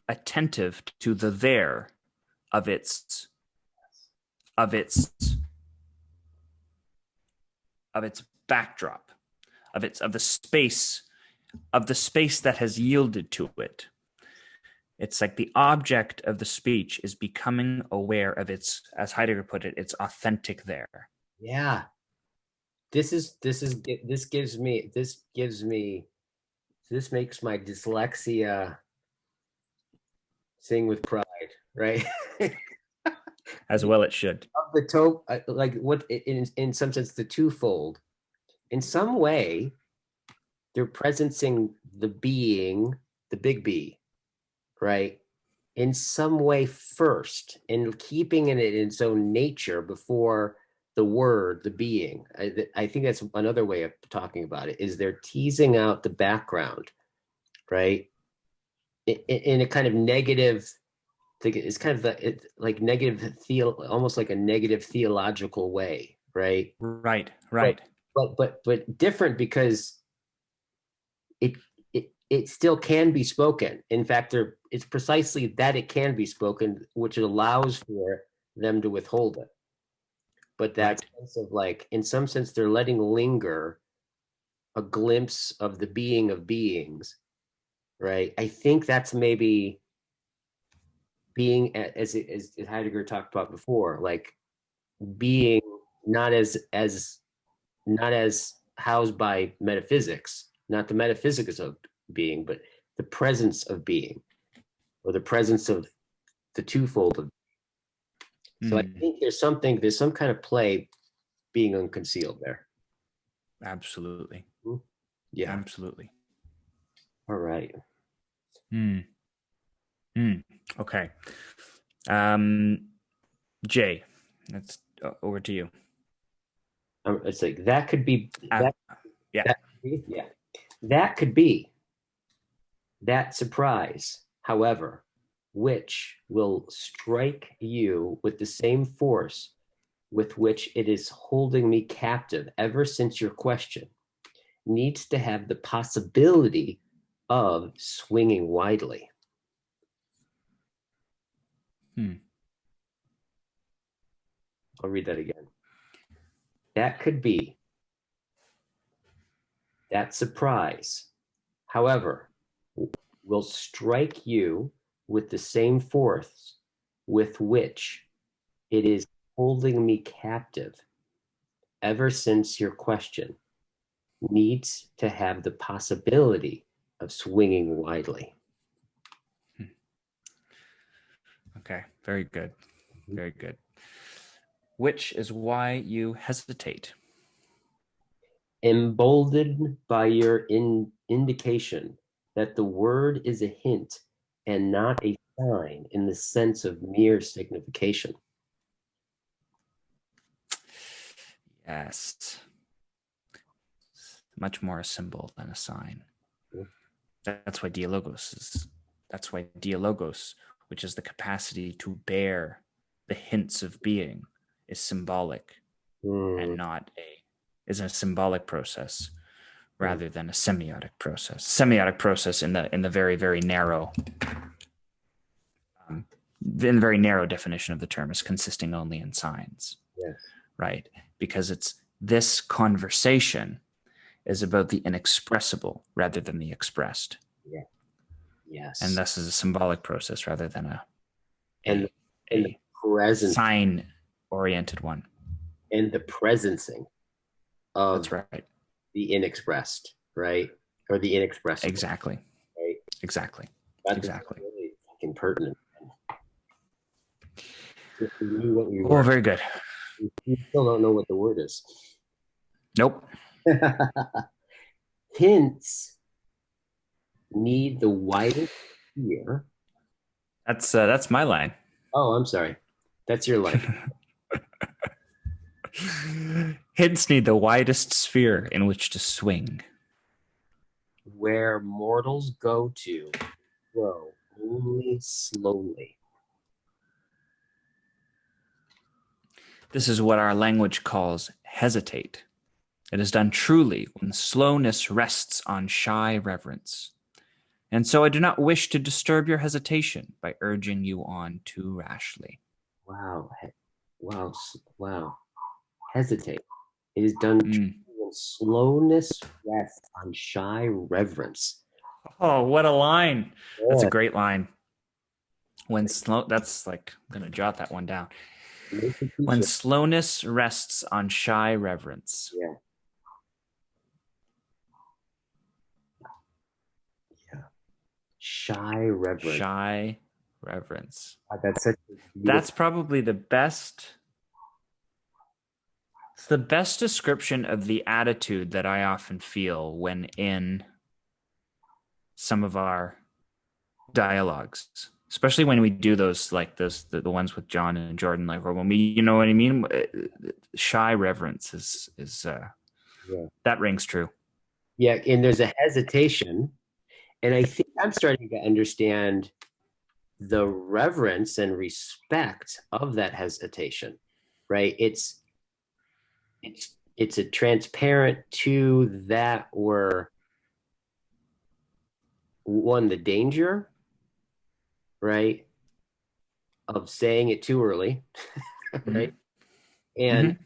attentive to the there of its of its of its backdrop, of the space that has yielded to it. It's like the object of the speech is becoming aware of its, as Heidegger put it, its authentic there. Yeah. This makes my dyslexia sing with pride, right? As well it should. The like what in some sense the twofold. In some way, they're presencing the being, the big B, right? In some way first, and keeping it in its own nature before the word, the being. I think that's another way of talking about it, is they're teasing out the background, right? In a kind of negative, it's kind of like negative, almost like a negative theological way, right? Right, right. But different because it it still can be spoken. In fact, it's precisely that it can be spoken, which allows for them to withhold it. But that sense of like, in some sense, they're letting linger a glimpse of the being of beings right? I think that's maybe being, as Heidegger talked about before, like being not as housed by metaphysics, not the metaphysics of being, but the presence of being, or the presence of the twofold of. So I Mm, think there's some kind of play being unconcealed there. absolutely. Yeah. Absolutely. All right. Mm, mm. Okay. Um, Jay, that's over to you. It's like that could be Uh, that yeah. that yeah, that could be that surprise, however, which will strike you with the same force with which it is holding me captive ever since your question needs to have the possibility of swinging widely. Hmm. I'll read that again. That could be that surprise, however, will strike you with the same force with which it is holding me captive ever since your question needs to have the possibility of swinging widely. Hmm. Okay. Very good. Very good. Which is why you hesitate. Emboldened by your indication that the word is a hint and not a sign in the sense of mere signification. Yes. Much more a symbol than a sign. That's why dialogos is. That's why dialogos, which is the capacity to bear the hints of being, is symbolic and Mm, not a is a symbolic process mm, rather than a semiotic process. Semiotic process in the very very narrow um, in the very narrow definition of the term is consisting only in signs, yes. right? Because it's this conversation is about the inexpressible rather than the expressed, Yeah. and Yes. thus is a symbolic process rather than And a and the a present sign oriented one. and the presencing of That's right. the inexpressed, right? Or the inexpressible, Exactly. right? Exactly. God, this is Exactly. really fucking pertinent. If we knew what we Oh, were, very good. we still don't know what the word is. Nope. Hints need the widest sphere. That's my line. Oh, I'm sorry. That's your line. Hints need the widest sphere in which to swing. Where mortals go to grow only slowly. This is what our language calls hesitate. It is done truly when slowness rests on shy reverence. And so I do not wish to disturb your hesitation by urging you on too rashly. Wow. Wow. Wow. Hesitate. It is done Mm. when slowness rests on shy reverence. Oh, what a line. That's a Yeah. great line. When slow, that's like, I'm going to jot that one down. Make a When t-shirt. slowness rests on shy reverence. Yeah. Yeah. Shy reverence. Shy reverence. God, that's such a beautiful. That's probably the best. It's the best description of the attitude that I often feel when in some of our dialogues, especially when we do those like those the ones with John and Jordan, like or when we, you know what I mean. Shy reverence is Yeah. that rings true. Yeah. And there's a hesitation. And I think I'm starting to understand the reverence and respect of that hesitation, right? It's a transparent to that were one, the danger, right, of saying it too early, right? Mm-hmm. And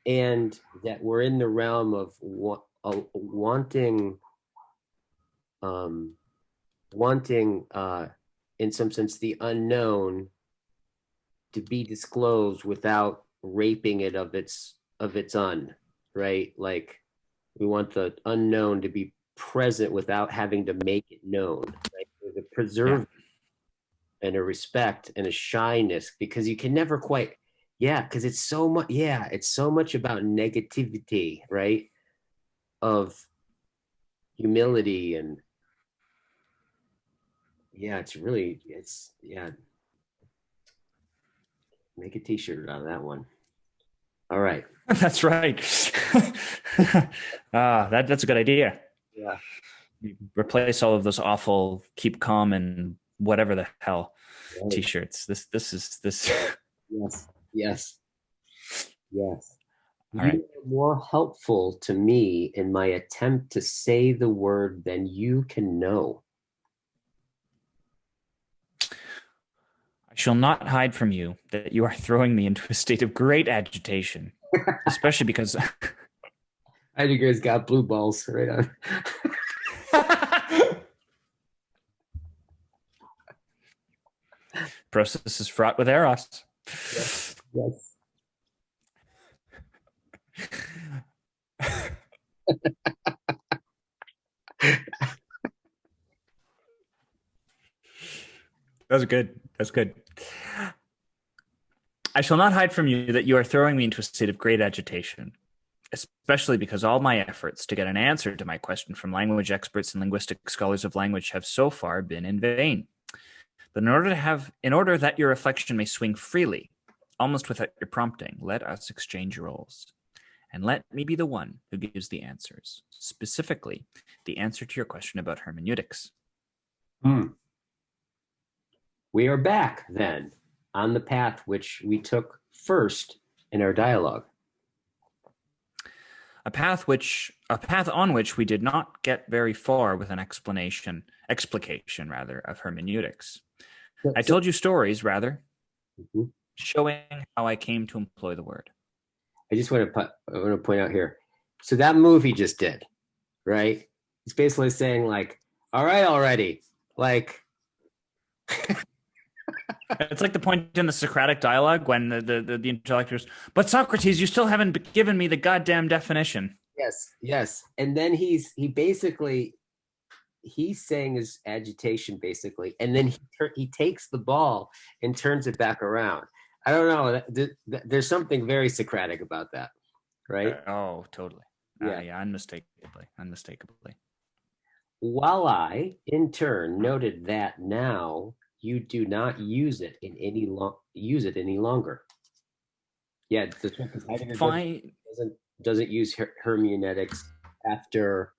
Mm-hmm. that we're in the realm of wanting, um wanting, in some sense, the unknown to be disclosed without raping it of its right? Like we want the unknown to be present without having to make it known, right? There's a Yeah. preserve and a respect and a shyness because you can never quite, yeah, because it's so much, yeah, it's so much about negativity, right? Of humility and yeah, yeah, make a t-shirt out of that one. All right. That's right. That's a good idea. Yeah. You replace all of those awful keep calm and whatever the hell Right. t-shirts. This Yes. Yes. Yes. all right. You are more helpful to me in my attempt to say the word than you can know. I shall not hide from you that you are throwing me into a state of great agitation, especially because Heidegger's got blue balls right on. process is fraught with eros. Yes. Yes. That's good. That's good. I shall not hide from you that you are throwing me into a state of great agitation, especially because all my efforts to get an answer to my question from language experts and linguistic scholars of language have so far been in vain. But in order that your reflection may swing freely, almost without your prompting, let us exchange roles. And let me be the one who gives the answers, specifically the answer to your question about hermeneutics. Hmm. We are back then on the path which we took first in our dialogue. A path on which we did not get very far with an explication rather, of hermeneutics. I told you stories, rather, Mhm. showing how I came to employ the word. I just want to point out here. So that move he just did, right? It's basically saying like, all right, already, like, It's like the point in the Socratic dialogue when the intellectors, but Socrates, you still haven't given me the goddamn definition. yes, yes. And then he's saying his agitation basically, and then he takes the ball and turns it back around. I don't know. There's something very Socratic about that, right? Oh, totally. Yeah. Yeah, unmistakably. While I, in turn, noted that now you do not use it any longer. Yeah, that's right. Because Heidegger Fine. doesn't use hermeneutics after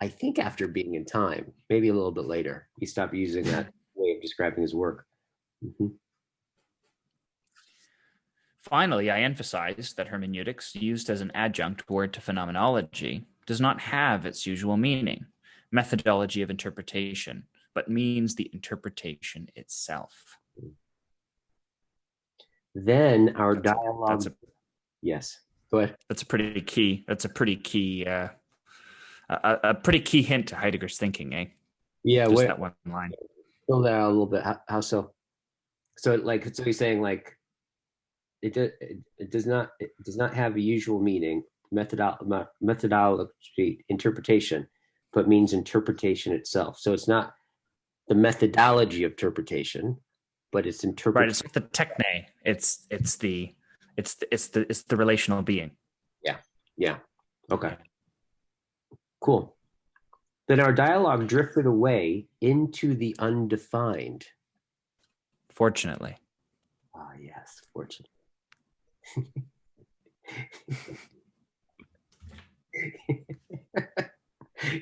I think after being in time, maybe a little bit later. He stopped using that way of describing his work. Mhm. Finally, I emphasize that hermeneutics, used as an adjunct word to phenomenology, does not have its usual meaning, methodology of interpretation, but means the interpretation itself. Then our That's a that's dialogue, a yes, go ahead. that's a pretty key. That's a pretty key. A pretty key hint to Heidegger's thinking, eh? Yeah, Just wait, that one line. fill that out a little bit. How so? So he's saying like it does not have a usual meaning, methodology, interpretation, but means interpretation itself. So it's not the methodology of interpretation, but it's Right. interpretation. It's like the techne. It's the relational being. Yeah, yeah. Okay, Yeah. cool. Then our dialogue drifted away into the undefined. Fortunately. Ah, yes, fortunately.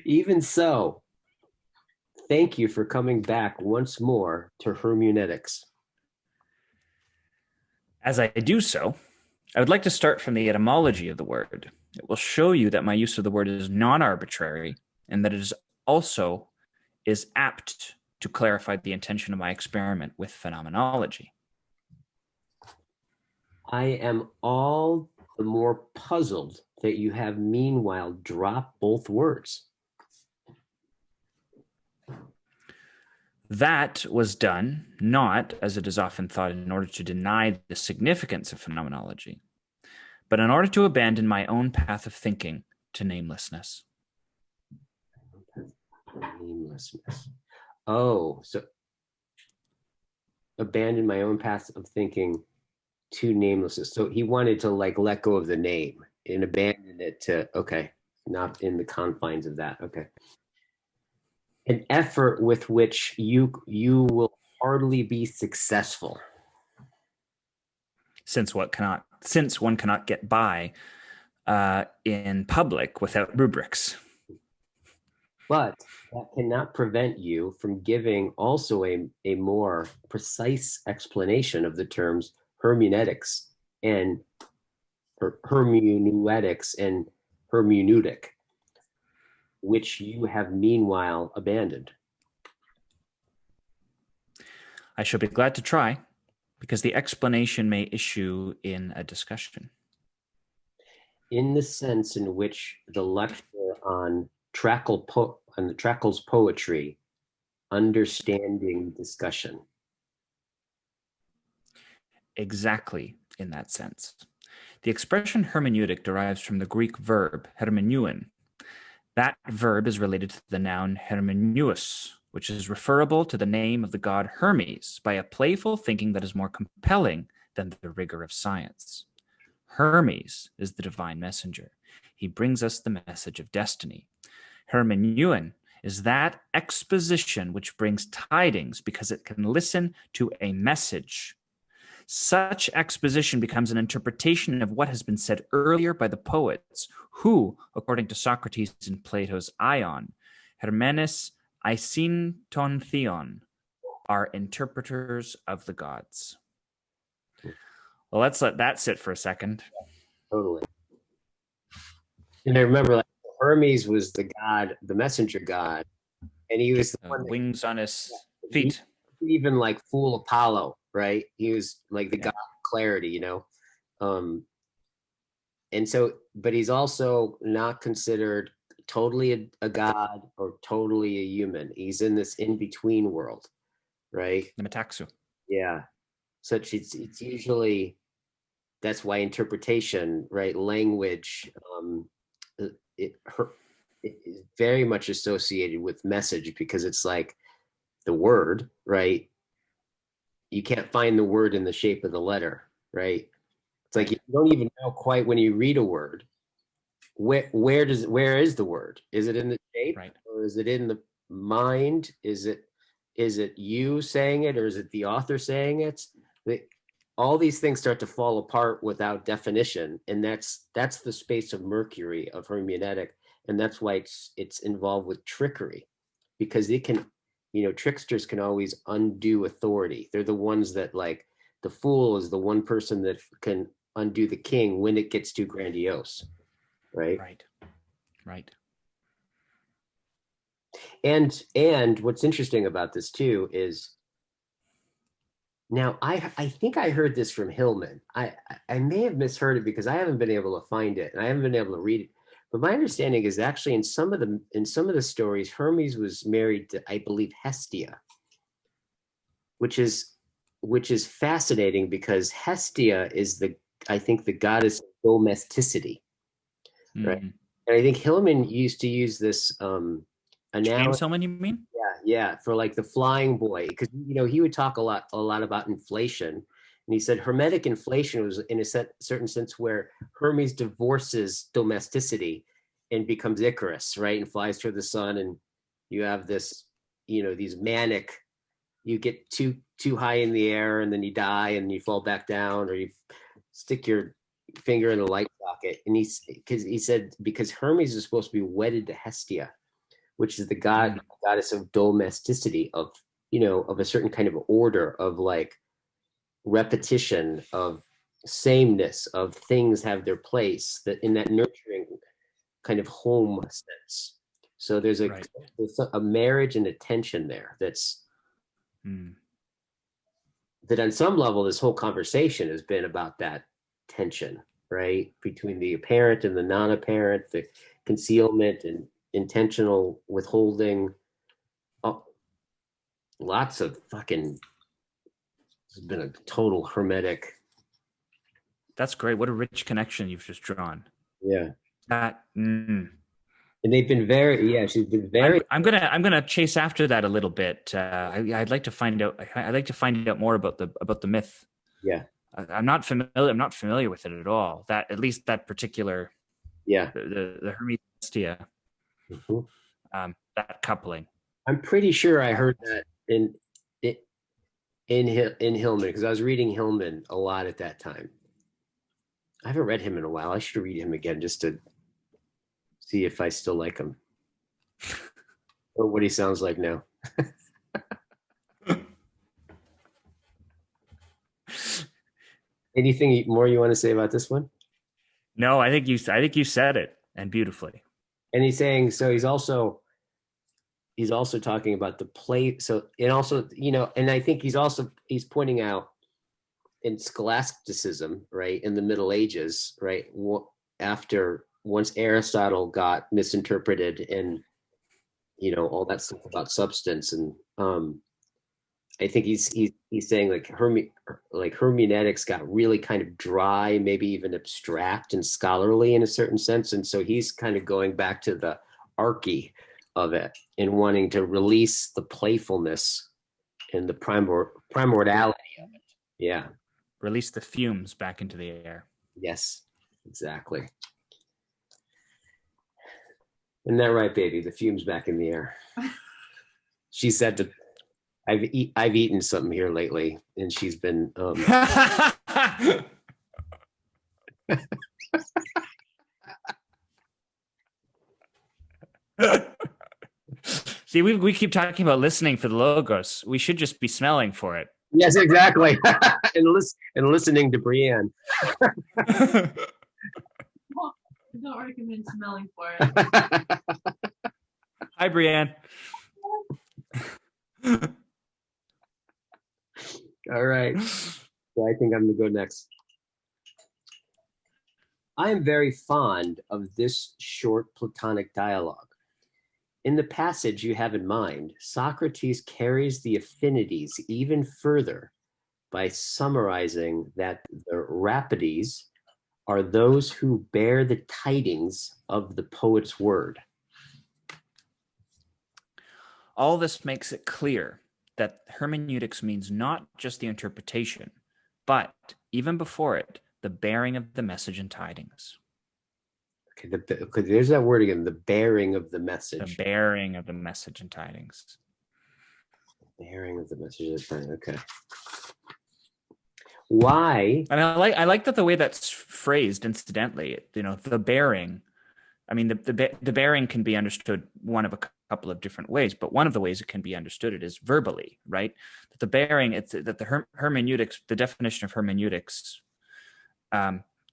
Even so, thank you for coming back once more to hermeneutics. As I do so, I would like to start from the etymology of the word. It will show you that my use of the word is non-arbitrary and that it is also is apt to clarify the intention of my experiment with phenomenology. I am all the more puzzled that you have meanwhile dropped both words. That was done not, as it is often thought, in order to deny the significance of phenomenology, but in order to abandon my own path of thinking to namelessness. Namelessness. Oh, so abandon my own path of thinking to namelessness. So he wanted to like let go of the name and abandon it to, okay, not in the confines of that. Okay. An effort with which you will hardly be successful. Since one cannot get by in public without rubrics. But that cannot prevent you from giving also a more precise explanation of the terms hermeneutics and hermeneutics and hermeneutic, which you have meanwhile abandoned. I shall be glad to try, because the explanation may issue in a discussion. In the sense in which the lecture on on the Trackle's poetry, understanding discussion. Exactly in that sense. The expression hermeneutic derives from the Greek verb hermeneuen. That verb is related to the noun hermeneuos, which is referable to the name of the god Hermes by a playful thinking that is more compelling than the rigor of science. Hermes is the divine messenger. He brings us the message of destiny. Hermeneuen is that exposition which brings tidings because it can listen to a message. Such exposition becomes an interpretation of what has been said earlier by the poets, who, according to Socrates in Plato's Ion, Hermenes eisin ton theon, are interpreters of the gods. Well, let's let that sit for a second. Totally. And I remember like Hermes was the god, the messenger god, and he was the one that Wings on his feet. even like fool Apollo, right? He was like the god of clarity, you know. And so, but he's also not considered totally a god or totally a human. He's in this in between world, right? The Metaxu. Yeah. Such it's usually that's why interpretation, right? Language, it, her, it is very much associated with message because it's like the word, right? You can't find the word in the shape of the letter, right? It's like you don't even know quite when you read a word where is the word? Is it in the shape, right, or is it in the mind? Is it you saying it, or is it the author saying it? All these things start to fall apart without definition, and that's the space of Mercury of hermeneutic, and that's why it's involved with trickery, because it can, tricksters can always undo authority. They're the ones that like the fool is the one person that can undo the king when it gets too grandiose. Right. Right. And what's interesting about this too is now I think I heard this from Hillman. I may have misheard it because I haven't been able to find it and I haven't been able to read it. But my understanding is actually in some of the stories, Hermes was married to, I believe, Hestia, which is fascinating because Hestia is I think the goddess of domesticity, right? Mm. And I think Hillman used to use this James analogy. Hillman, you mean? Yeah, for like the flying boy, because he would talk a lot about inflation, and he said Hermetic inflation was in a certain sense where Hermes divorces domesticity and becomes Icarus, right, and flies toward the sun, and you have this, these manic, you get too high in the air, and then you die, and you fall back down, or you stick your finger in a light socket, and he said because Hermes is supposed to be wedded to Hestia, which is the goddess of domesticity, of a certain kind of order, of like repetition, of sameness, of things have their place, that in that nurturing kind of home sense. So there's a marriage and a tension there that on some level this whole conversation has been about that tension, right, between the apparent and the non-apparent, the concealment and intentional withholding. Lots of fucking. It's been a total hermetic. That's great. What a rich connection you've just drawn. Yeah. That. And they've been very, yeah, she's been very. I'm gonna chase after that a little bit. I'd like to find out. I'd like to find out more about the myth. Yeah. I'm not familiar. I'm not familiar with it at all. That at least that particular. Yeah. The Hermetistia. That coupling. I'm pretty sure I heard that in Hillman, because I was reading Hillman a lot at that time. I haven't read him in a while. I should read him again just to see if I still like him or what he sounds like now. Anything more you want to say about this one? No, I think you said it, and beautifully. And he's saying, so he's also talking about the play. So, and also, and I think he's pointing out in scholasticism, right, in the Middle Ages, right, once Aristotle got misinterpreted and all that stuff about substance, and I think he's saying like hermeneutics got really kind of dry, maybe even abstract and scholarly in a certain sense, and so he's kind of going back to the archy of it and wanting to release the playfulness and the primordiality of it. Yeah. Release the fumes back into the air. Yes, exactly. Isn't that right, baby? The fumes back in the air. She said that I've eaten something here lately, and she's been. See, we keep talking about listening for the logos. We should just be smelling for it. Yes, exactly. and listening to Brienne. I don't recommend smelling for it. Hi, Brienne. All right. So I think I'm going to go next. I am very fond of this short Platonic dialogue. In the passage you have in mind, Socrates carries the affinities even further by summarizing that the Rapides are those who bear the tidings of the poet's word. All this makes it clear that hermeneutics means not just the interpretation, but even before it, the bearing of the message and tidings. Okay, there's that word again, the bearing of the message. The bearing of the message and tidings. The bearing of the message and tidings, okay. Why? And I like that the way that's phrased, incidentally, the bearing. I mean, the bearing can be understood one of a couple of different ways, but one of the ways it can be understood it is verbally, right? That the bearing, it's that the hermeneutics, the definition of hermeneutics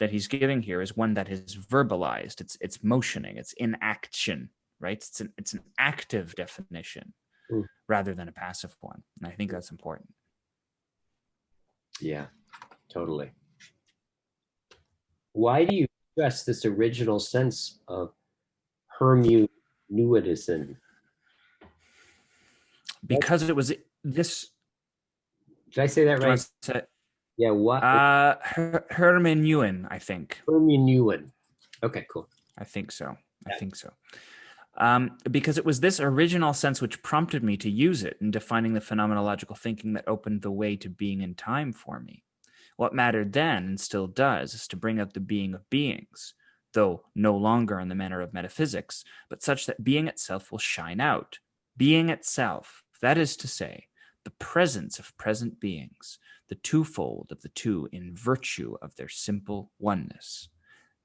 that he's giving here is one that is verbalized. It's motioning. It's in action, right? It's an active definition rather than a passive one, and I think that's important. Yeah, totally. Why do you stress this original sense of hermeneutism? Because it was this. Did I say that right? Yeah, what? Hermeneuin, I think. Hermeneuin. Okay, cool. I think so. I think so. Because it was this original sense which prompted me to use it in defining the phenomenological thinking that opened the way to being in time for me. What mattered then, and still does, is to bring out the being of beings, though no longer in the manner of metaphysics, but such that being itself will shine out. Being itself, that is to say, the presence of present beings, the twofold of the two in virtue of their simple oneness.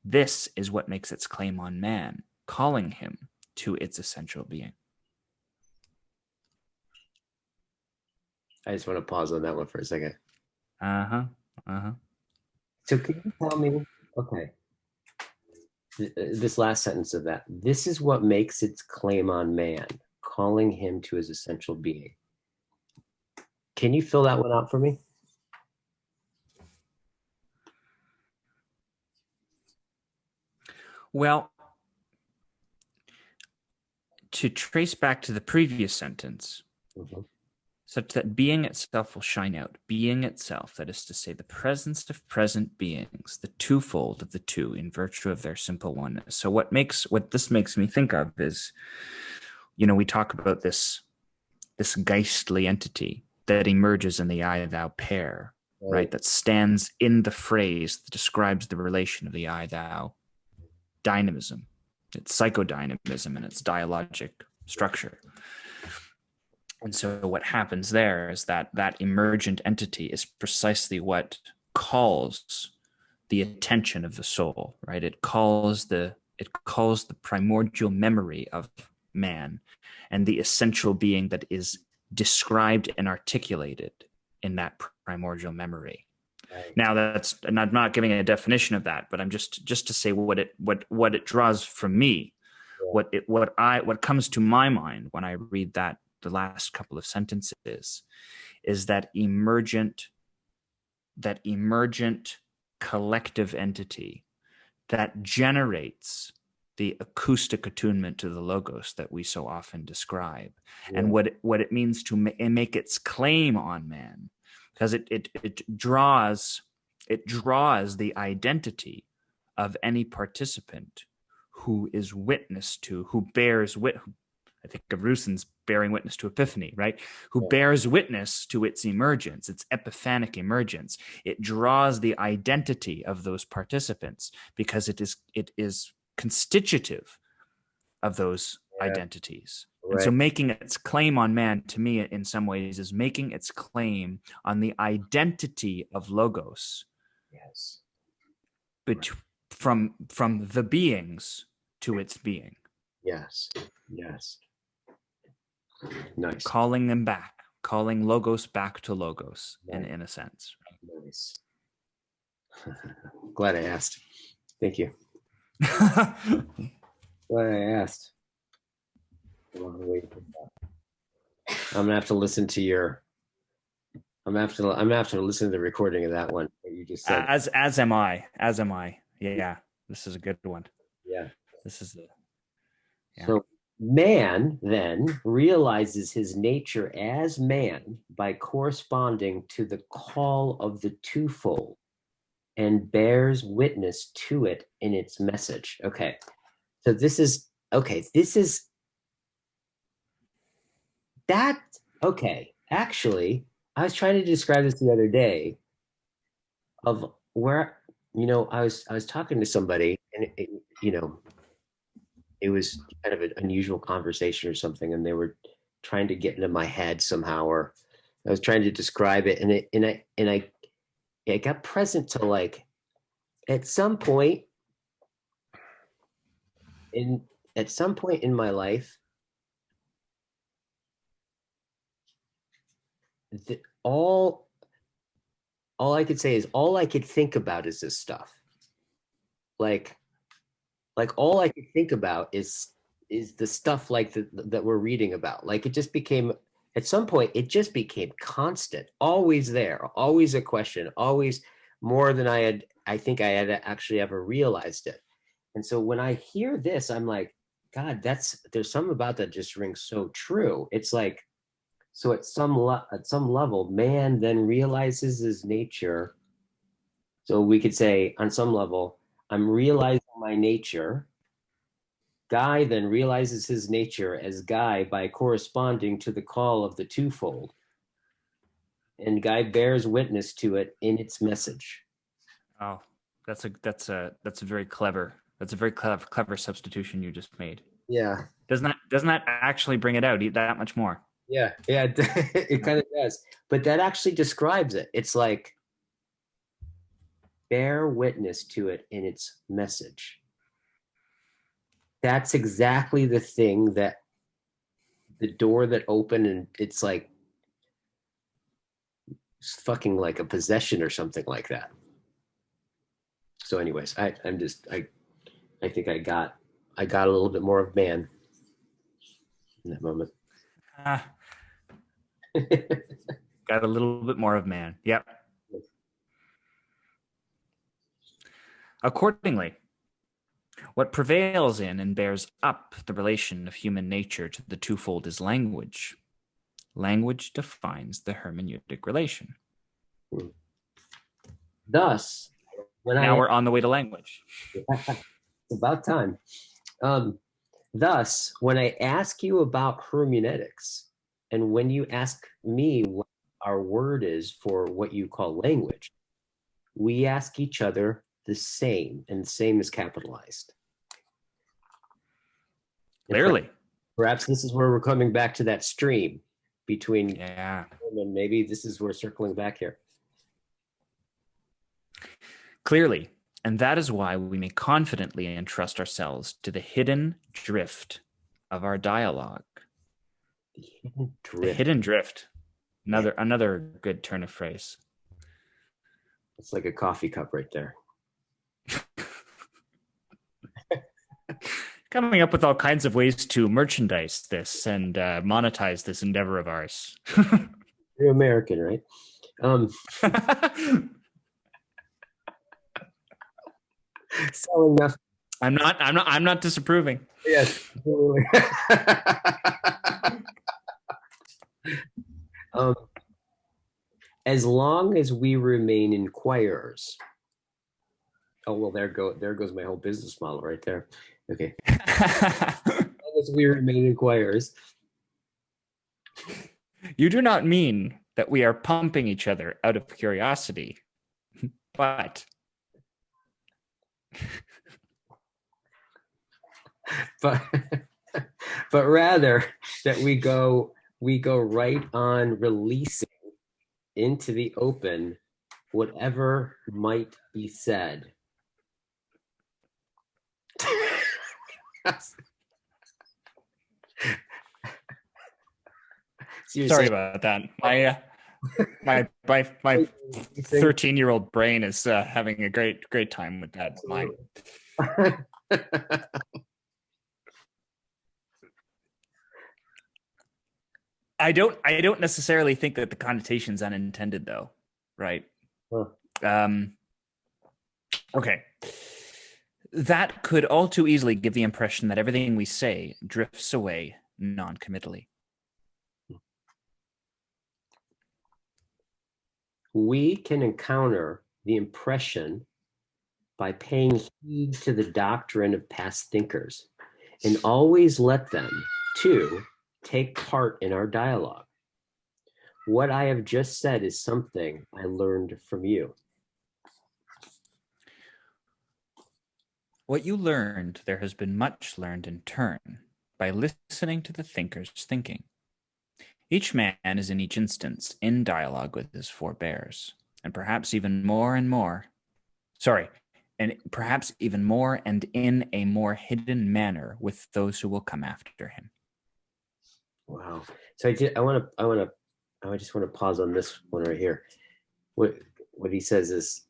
This is what makes its claim on man, calling him to its essential being. I just want to pause on that one for a second. So can you tell me, okay, this last sentence of that, this is what makes its claim on man, calling him to his essential being. Can you fill that one out for me? Well, to trace back to the previous sentence, such that being itself will shine out. Being itself, that is to say, the presence of present beings, the twofold of the two in virtue of their simple oneness. So what this makes me think of is, we talk about this geistly entity that emerges in the I thou pair, right? That stands in the phrase that describes the relation of the I thou dynamism. It's psychodynamism and its dialogic structure. And so what happens there is that emergent entity is precisely what calls the attention of the soul, right? It calls the primordial memory of man and the essential being that is described and articulated in that primordial memory. Right. Now and I'm not giving a definition of that, but I'm just to say what it draws from me, yeah. what comes to my mind when I read that, the last couple of sentences, is that emergent collective entity that generates the acoustic attunement to the logos that we so often describe, yeah. And what it means to make its claim on man, because it draws the identity of any participant who is witness to, who bears witness. I think of Russen's bearing witness to epiphany, right? Who bears witness to its emergence, its epiphanic emergence. It draws the identity of those participants because it is constitutive of those identities. Right. And so making its claim on man, to me, in some ways, is making its claim on the identity of logos. Yes. From the beings to its being. Yes. Yes. Nice. Calling them back, calling logos back to logos, in a sense. Nice. Glad I asked. Thank you. Glad I asked. I'm gonna have to listen to your. I'm gonna have to listen to the recording of that one that you just said. As am I. Yeah. This is a good one. Yeah. This is the. Yeah. So man then realizes his nature as man by corresponding to the call of the twofold and bears witness to it in its message. Okay. So this is that. Okay. Actually, I was trying to describe this the other day of where, I was talking to somebody and it was kind of an unusual conversation or something, and they were trying to get into my head somehow, or I was trying to describe it, and I got present to, like, at some point in my life, all I could say is all I could think about is this stuff. Like all I could think about is the stuff like that we're reading about. Like, it just became, at some point, it just became constant, always there, always a question, always more than I think I had actually ever realized it. And so when I hear this, I'm like, God, there's something about that just rings so true. It's like, so at some level, man then realizes his nature. So we could say, on some level, I'm realizing my nature. Guy then realizes his nature as Guy by corresponding to the call of the twofold. And Guy bears witness to it in its message. Oh, that's a very clever substitution you just made. Yeah. Doesn't that actually bring it out that much more? Yeah, it kind of does. But that actually describes it. It's like, bear witness to it in its message. That's exactly the thing, that the door that opened, and it's like, it's fucking like a possession or something like that. So anyways, I think I got a little bit more of man in that moment. Got a little bit more of man. Yep. Accordingly, what prevails in and bears up the relation of human nature to the twofold is language. language defines the hermeneutic relation. Thus, now we're on the way to language. It's about time. Thus, when I ask you about hermeneutics, and when you ask me what our word is for what you call language, we ask each other the same, and the same is capitalized. Clearly. Perhaps this is where we're coming back to that stream between, yeah, and maybe this is where circling back here. Clearly. And that is why we may confidently entrust ourselves to the hidden drift of our dialogue. The hidden drift. Another good turn of phrase. It's like a coffee cup right there. Coming up with all kinds of ways to merchandise this and monetize this endeavor of ours. You're American, right? Selling nothing. I'm not disapproving. Yes. As long as we remain inquirers. Oh well, there goes my whole business model right there. Okay. As long as we remain inquirers. You do not mean that we are pumping each other out of curiosity, but rather that we go right on releasing into the open whatever might be said. Sorry about that. My 13-year-old brain is having a great time with that. I don't necessarily think that the connotation's unintended, though, right? Huh. Okay. That could all too easily give the impression that everything we say drifts away non-committally. We can encounter the impression by paying heed to the doctrine of past thinkers and always let them, too, take part in our dialogue. What I have just said is something I learned from you. What you learned, there has been much learned in turn by listening to the thinker's thinking. Each man is in each instance in dialogue with his forebears, and perhaps even more and in a more hidden manner with those who will come after him. Wow. So I just want to pause on this one right here. What he says is,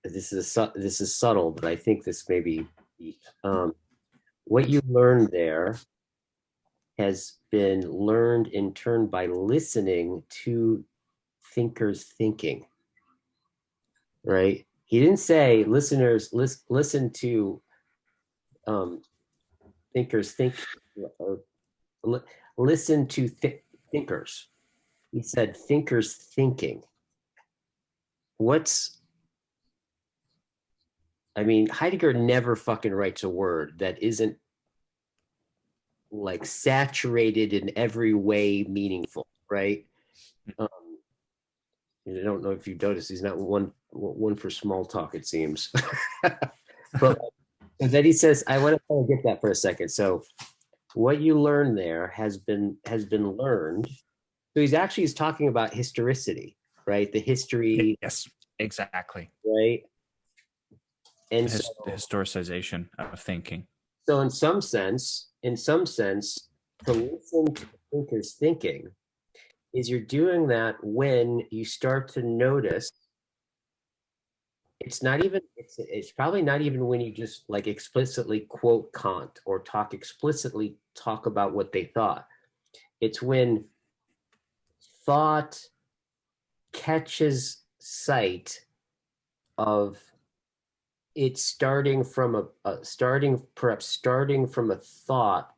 this is subtle, but I think this may be what you learned there has been learned in turn by listening to thinkers thinking. Right? He didn't say listeners listen to thinkers think, or listen to thinkers. He said thinkers thinking. Heidegger never fucking writes a word that isn't like saturated in every way meaningful, right? I don't know if you noticed, he's not one for small talk, it seems. But then he says, I want to kind of get that for a second. So what you learned there has been learned. So he's talking about historicity, right? The history. Yes, exactly. Right. And the historicization of thinking. So in some sense, to listen to the thinker's thinking is you're doing that when you start to notice. It's probably not even when you just like explicitly quote Kant or explicitly talk about what they thought. It's when thought catches sight of it starting from a thought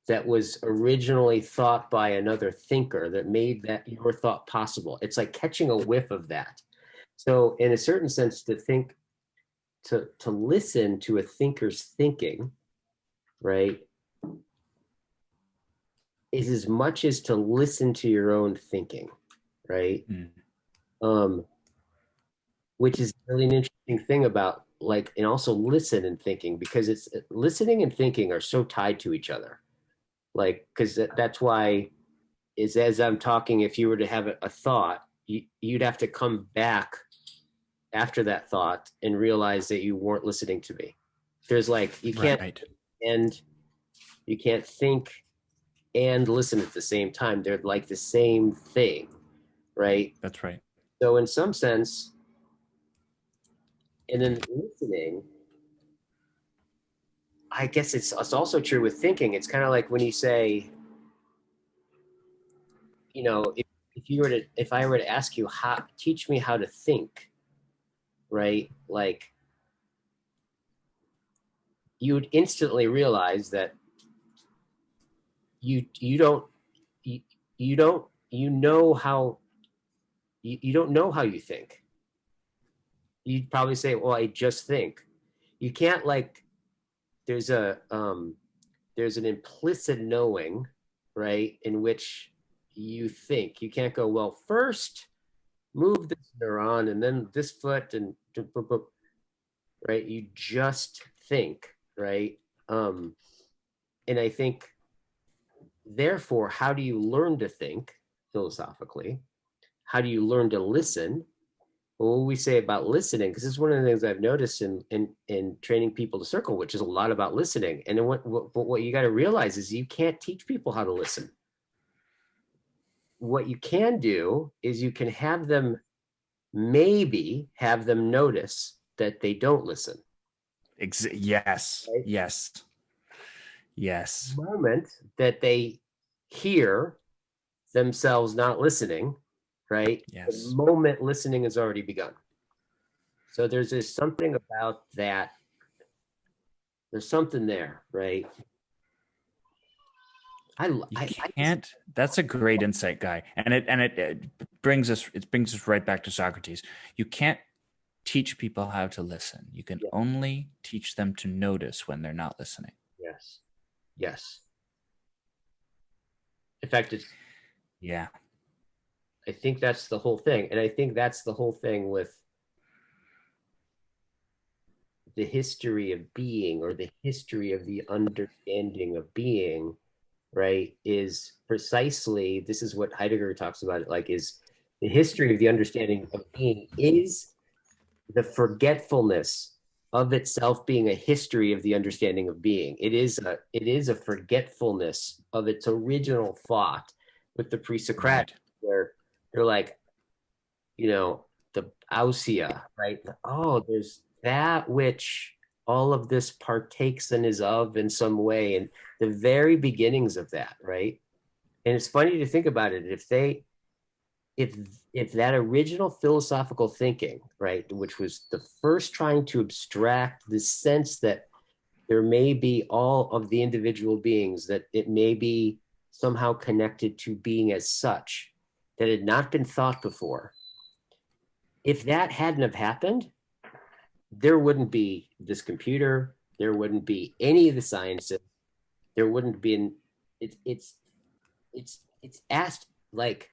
that was originally thought by another thinker that made that your thought possible. It's like catching a whiff of that. So in a certain sense, to listen to a thinker's thinking, right, is as much as to listen to your own thinking, right? Which is really an interesting thing about like, and also listen and thinking, because it's listening and thinking are so tied to each other. Like, because that's why is as I'm talking, if you were to have a thought, you'd have to come back after that thought and realize that you weren't listening to me. There's like, you can't, Right. and you can't think and listen at the same time. They're like the same thing, right? That's right. So in some sense, and then listening, I guess it's also true with thinking. It's kind of like when you say, you know, if I were to ask you teach me how to think, right? Like you'd instantly realize that you don't you don't you know how you don't know how you think. You'd probably say, well, I just think. You can't like there's there's an implicit knowing, right, in which you think. You can't go, well, first move this neuron and then this foot and right. You just think, right? And I think therefore, how do you learn to think philosophically? How do you learn to listen? Well, what we say about listening, because this is one of the things I've noticed in training people to circle, which is a lot about listening. And then what you got to realize is you can't teach people how to listen. What you can do is you can maybe have them notice that they don't listen. Yes. Right? Yes. Yes. The moment that they hear themselves not listening, right? Yes. The moment listening has already begun. So there's just something about that. There's something there, right? I can't. That's a great insight, Guy, and it brings us right back to Socrates. You can't teach people how to listen. You can only teach them to notice when they're not listening. Yes. Yes. In fact, I think that's the whole thing, and I think that's the whole thing with the history of being, or the history of the understanding of being, right, is precisely, this is what Heidegger talks about it like, is the history of the understanding of being is the forgetfulness of itself being a history of the understanding of being. It is a forgetfulness of its original thought with the pre-Socratic, where they're like, you know, the ousia, right? Oh, there's that which all of this partakes and is of in some way, and the very beginnings of that, right? And it's funny to think about it. If that original philosophical thinking, right, which was the first trying to abstract the sense that there may be all of the individual beings, that it may be somehow connected to being as such, that had not been thought before. If that hadn't have happened, there wouldn't be this computer, there wouldn't be any of the sciences, there wouldn't be it's asked like,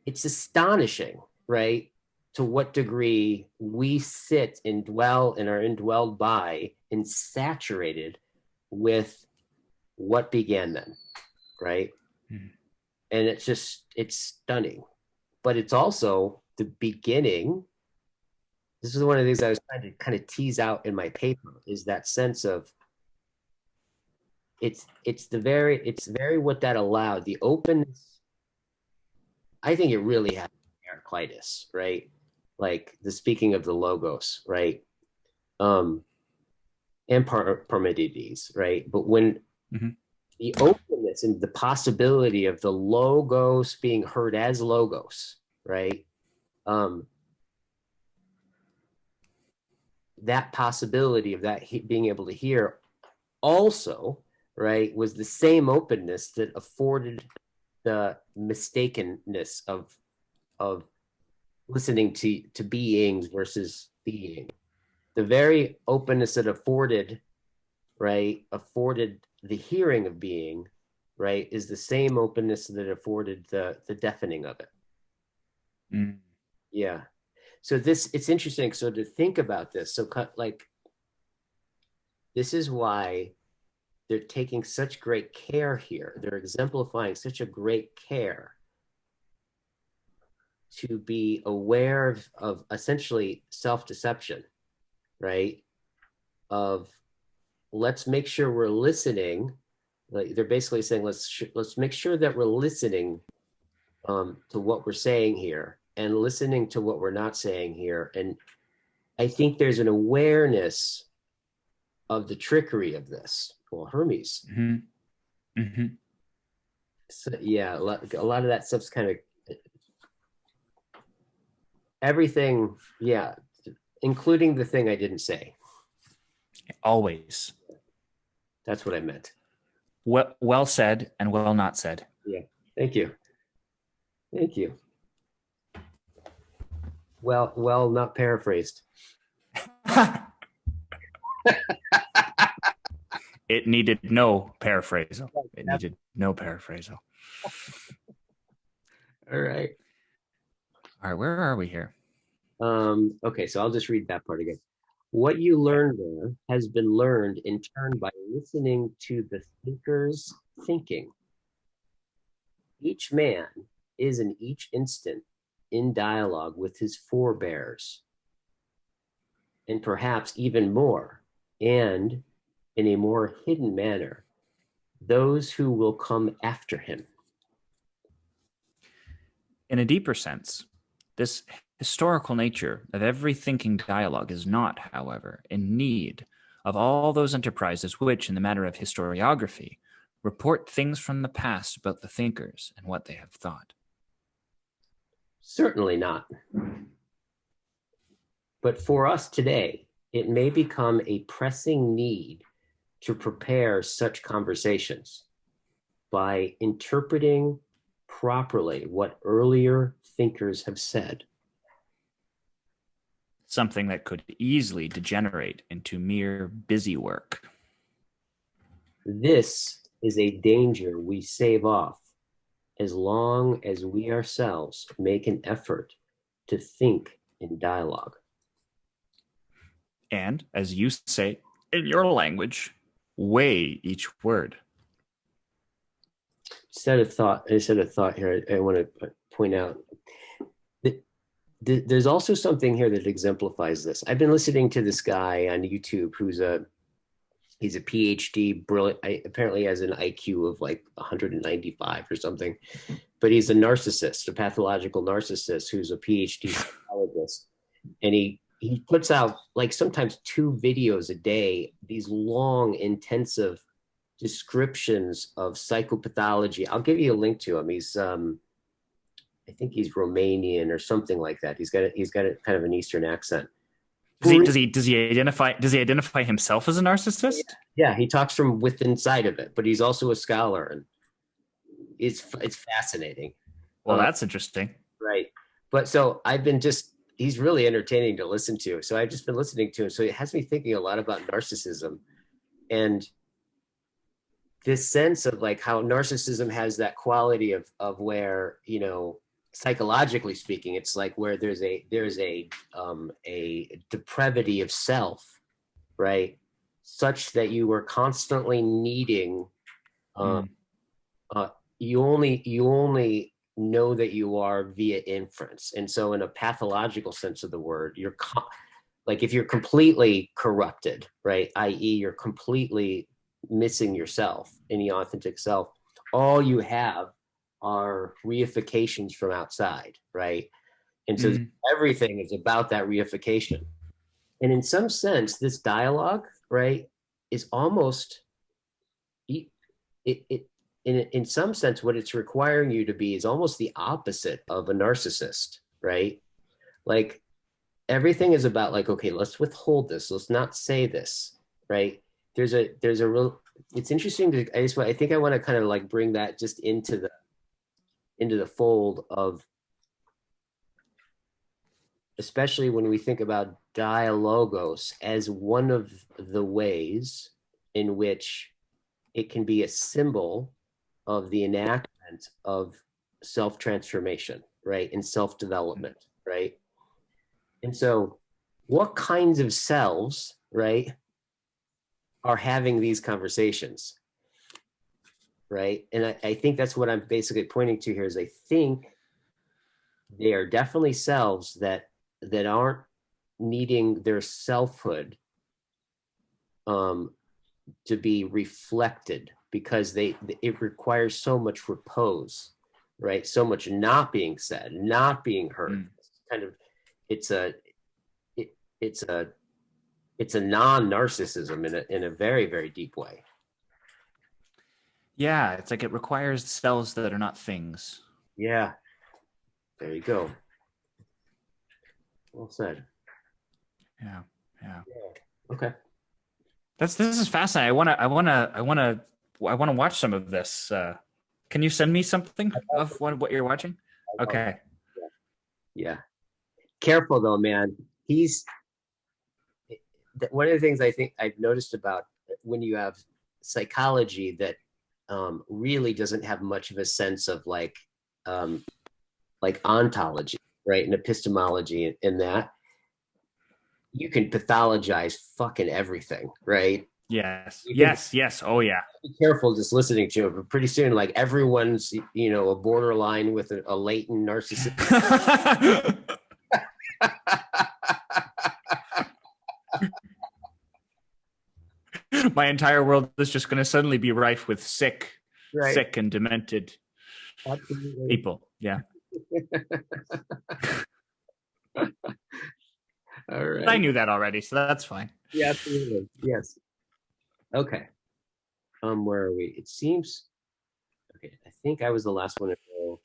it's astonishing, right, to what degree we sit and dwell and are indwelled by and saturated with what began then, right? And it's stunning, but it's also the beginning. This is one of the things I was trying to kind of tease out in my paper, is that sense of it's very what that allowed, the openness. I think it really had Heraclitus, right? Like the speaking of the logos, right? And Parmenides, right? But when the openness and the possibility of the logos being heard as logos, right? That possibility of that being able to hear also, right, was the same openness that afforded the mistakenness of listening to beings versus being. The very openness that afforded, right, afforded the hearing of being, right, is the same openness that afforded the deafening of it. Mm. Yeah. So this, it's interesting. So to think about this, so like, this is why they're taking such great care here. They're exemplifying such a great care to be aware of essentially self-deception, right? Of let's make sure we're listening. Like they're basically saying, let's make sure that we're listening to what we're saying here and listening to what we're not saying here. And I think there's an awareness of the trickery of this. Well, Hermes. Mm-hmm. Mm-hmm. So, yeah, a lot of that stuff's kind of everything. Yeah, including the thing I didn't say. Always. That's what I meant. Well said and well not said. Yeah. Thank you. Thank you. Well, not paraphrased. It needed no paraphrasal. It needed no paraphrasal. All right. All right, where are we here? Okay, so I'll just read that part again. What you learn there has been learned in turn by listening to the thinker's thinking. Each man is in each instant in dialogue with his forebears, and perhaps even more, and in a more hidden manner, those who will come after him. In a deeper sense, this historical nature of every thinking dialogue is not, however, in need of all those enterprises which, in the matter of historiography, report things from the past about the thinkers and what they have thought. Certainly not. But for us today, it may become a pressing need to prepare such conversations by interpreting properly what earlier thinkers have said. Something that could easily degenerate into mere busy work. This is a danger we save off as long as we ourselves make an effort to think in dialogue. And, as you say in your language, weigh each word. Set a thought here I want to point out. There's also something here that exemplifies this. I've been listening to this guy on YouTube he's a PhD, brilliant. Apparently has an IQ of like 195 or something, but he's a narcissist, a pathological narcissist who's a PhD psychologist. And he puts out like sometimes 2 videos a day, these long, intensive descriptions of psychopathology. I'll give you a link to him. He's I think he's Romanian or something like that. He's got a kind of an Eastern accent. Does he identify himself as a narcissist? Yeah, he talks from within inside of it, but he's also a scholar, and it's fascinating. Well, that's interesting. Right. But so he's really entertaining to listen to. So I've just been listening to him. So it has me thinking a lot about narcissism and this sense of like how narcissism has that quality of where, psychologically speaking, it's like where there's a depravity of self, right? Such that you are constantly needing, you only know that you are via inference. And so in a pathological sense of the word, like if you're completely corrupted, right? i.e. you're completely missing yourself, any authentic self, all you have are reifications from outside, right? And so everything is about that reification. And in some sense, this dialogue, right, is almost in some sense what it's requiring you to be is almost the opposite of a narcissist, right? Like everything is about like, okay, let's withhold this, let's not say this, right? There's a real it's interesting to, I think I want to kind of like bring that just into the fold of, especially when we think about dialogos as one of the ways in which it can be a symbol of the enactment of self-transformation, right? And self-development, right? And so what kinds of selves, right, are having these conversations, right? And I think that's what I'm basically pointing to here is I think they are definitely selves that aren't needing their selfhood to be reflected because it requires so much repose, right? So much not being said, not being heard. Kind of, it's a it, it's a non-narcissism in a very, very deep way. Yeah, it's like it requires selves that are not things. Yeah, there you go. Well said. Yeah. Okay. This is fascinating. I want to watch some of this. Can you send me something of what you're watching? Okay. Yeah. Careful though, man. One of the things I think I've noticed about when you have psychology that really doesn't have much of a sense of like ontology, right, and epistemology, and that you can pathologize fucking everything, right? Yes. You can Yes. Oh yeah. be careful just listening to it, but pretty soon, like everyone's, a borderline with a latent narcissist. My entire world is just going to suddenly be rife with sick and demented people. Yeah. All right. I knew that already, so that's fine. Yeah, absolutely. Yes. Okay. Where are we? It seems. Okay, I think I was the last one to go.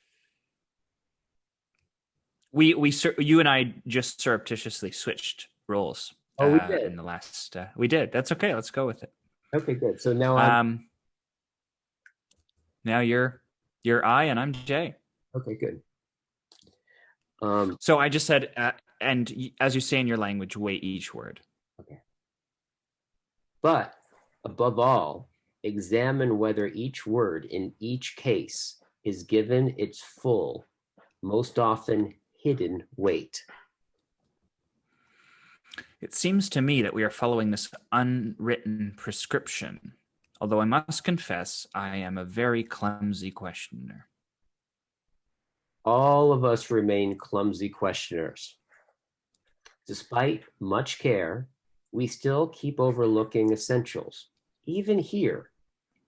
You and I just surreptitiously switched roles. Oh, we did. In the last. We did. That's okay. Let's go with it. Okay, good. So now now you're I and I'm Jay. Okay, good. So I just said, and as you say in your language, weigh each word. Okay. But above all, examine whether each word in each case is given its full, most often hidden weight. It seems to me that we are following this unwritten prescription, although I must confess I am a very clumsy questioner. All of us remain clumsy questioners. Despite much care, we still keep overlooking essentials, even here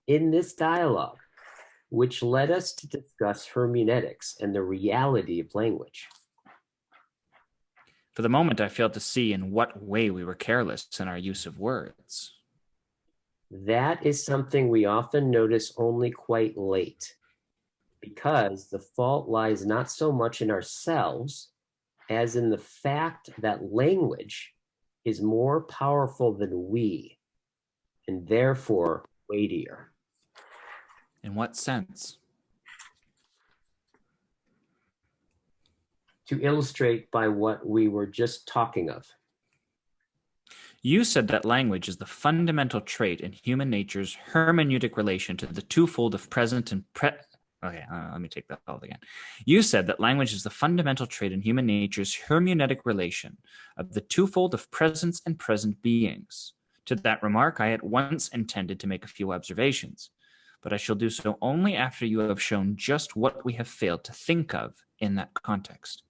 in this dialogue, which led us to discuss hermeneutics and the reality of language. For the moment, I failed to see in what way we were careless in our use of words. That is something we often notice only quite late, because the fault lies not so much in ourselves as in the fact that language is more powerful than we, and therefore weightier. In what sense? To illustrate by what we were just talking of. You said that language is the fundamental trait in human nature's hermeneutic relation to the twofold of present and Okay, let me take that all again. You said that language is the fundamental trait in human nature's hermeneutic relation of the twofold of presence and present beings. To that remark, I at once intended to make a few observations, but I shall do so only after you have shown just what we have failed to think of in that context.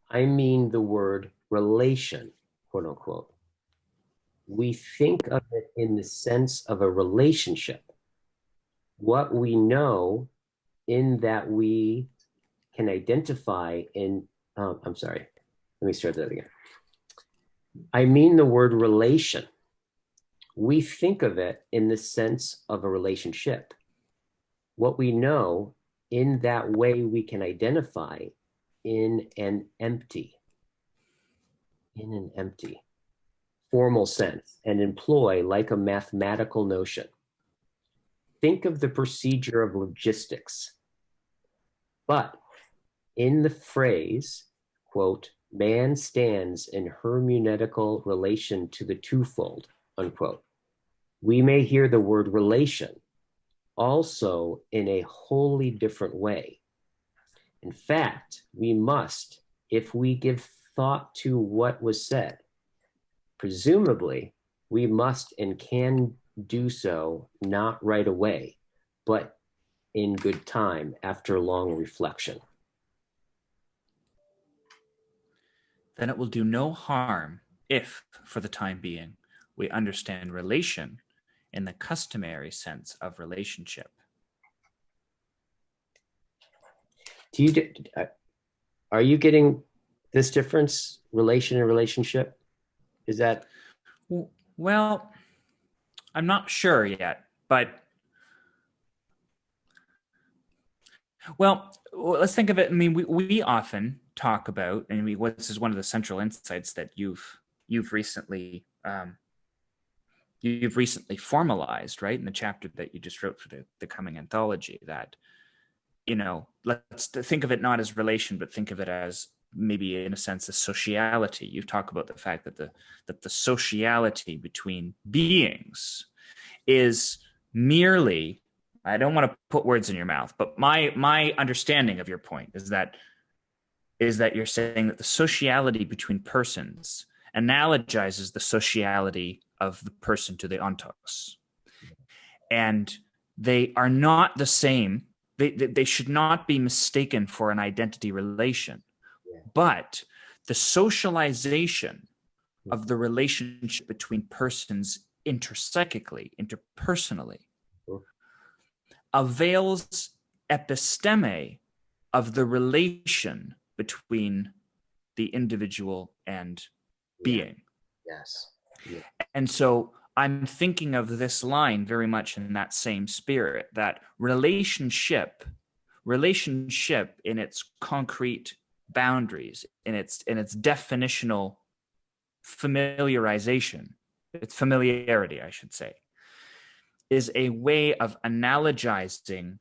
I mean the word relation, quote unquote. We think of it in the sense of a relationship. What we know in that we can identify in, I'm sorry, let me start that again. I mean the word relation. We think of it in the sense of a relationship. What we know in that way we can identify in an empty. formal sense and employ like a mathematical notion. Think of the procedure of logistics. But in the phrase, quote, man stands in hermeneutical relation to the twofold, unquote, we may hear the word relation also in a wholly different way. In fact, we must, if we give thought to what was said, presumably we must and can do so not right away, but in good time after long reflection. Then it will do no harm if, for the time being, we understand relation in the customary sense of relationship. Are you getting this difference, relation and relationship? Is that? Well, I'm not sure yet, but well, let's think of it. I mean, we often talk about, and this is one of the central insights that you've recently formalized, right, in the chapter that you just wrote for the coming anthology, that, you know, let's think of it not as relation, but think of it as maybe in a sense a sociality. You talk about the fact that the sociality between beings is merely, I don't want to put words in your mouth, but my understanding of your point is that you're saying that the sociality between persons analogizes the sociality of the person to the ontos. And they are not the same. They should not be mistaken for an identity relation. But the socialization of the relationship between persons interpsychically, interpersonally, avails episteme of the relation between the individual and being. Yes. Yeah. And so I'm thinking of this line very much in that same spirit, that relationship in its concrete boundaries, in its definitional familiarity, I should say, is a way of analogizing.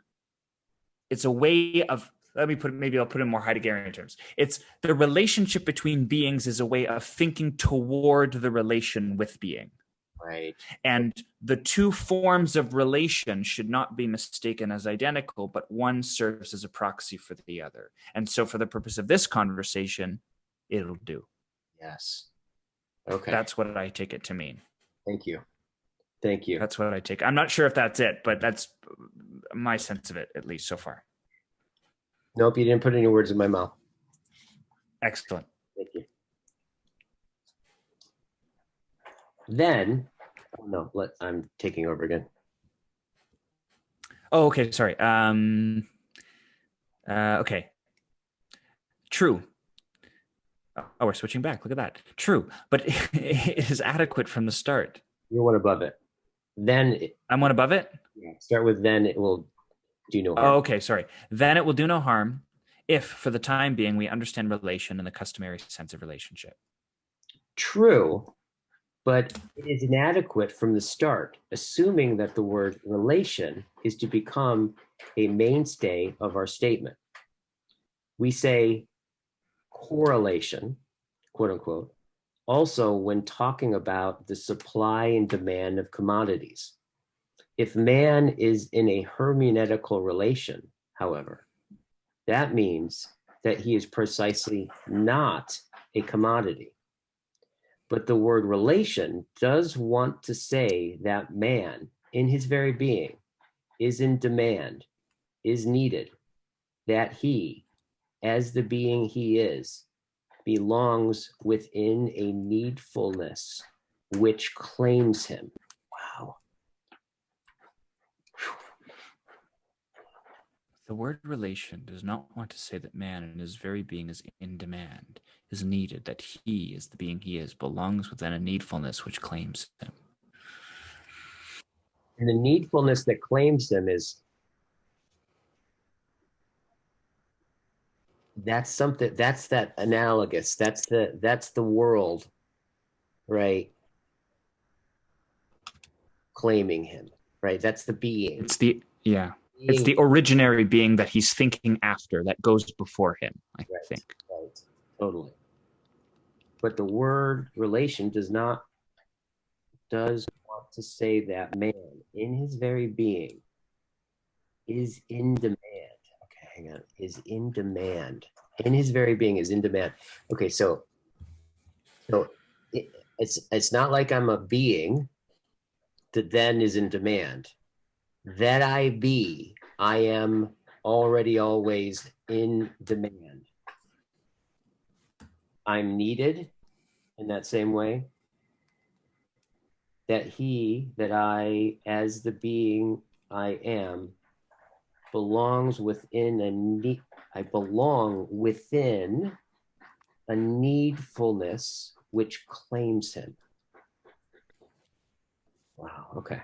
It's a way of, maybe I'll put it in more Heideggerian terms. It's the relationship between beings is a way of thinking toward the relation with being. Right. And the two forms of relation should not be mistaken as identical, but one serves as a proxy for the other. And so for the purpose of this conversation, it'll do. Yes. Okay. That's what I take it to mean. Thank you. Thank you. That's what I take. I'm not sure if that's it, but that's my sense of it, at least so far. Nope, you didn't put any words in my mouth. Excellent. Thank you. Then, I'm taking over again. Oh, okay. Sorry. Okay. True. Oh, we're switching back. Look at that. True, but it is adequate from the start. You're one above it. Then I'm one above it? Yeah, start with then it will do no harm. Oh, okay. Sorry. Then it will do no harm if, for the time being, we understand relation in the customary sense of relationship. True, but it is inadequate from the start, assuming that the word relation is to become a mainstay of our statement. We say correlation, quote unquote, also when talking about the supply and demand of commodities. If man is in a hermeneutical relation, however, that means that he is precisely not a commodity. But the word relation does want to say that man, in his very being, is in demand, is needed, that he, as the being he is, belongs within a needfulness which claims him. Wow. The word relation does not want to say that man in his very being is in demand, is needed, that he, as the being he is, belongs within a needfulness which claims him. And the needfulness that claims him is, that's something, that's that analogous, that's the world, right? claiming him, right? That's the being. It's the originary being that he's thinking after, that goes before him, I think. Right, totally. But the word relation does want to say that man, in his very being, is in demand. Okay, hang on. Is in demand. In his very being is in demand. Okay, so it's not like I'm a being that then is in demand. That I be, I am already always in demand. I'm needed in that same way. That I, as the being I am, belongs within I belong within a needfulness which claims him. Wow, okay.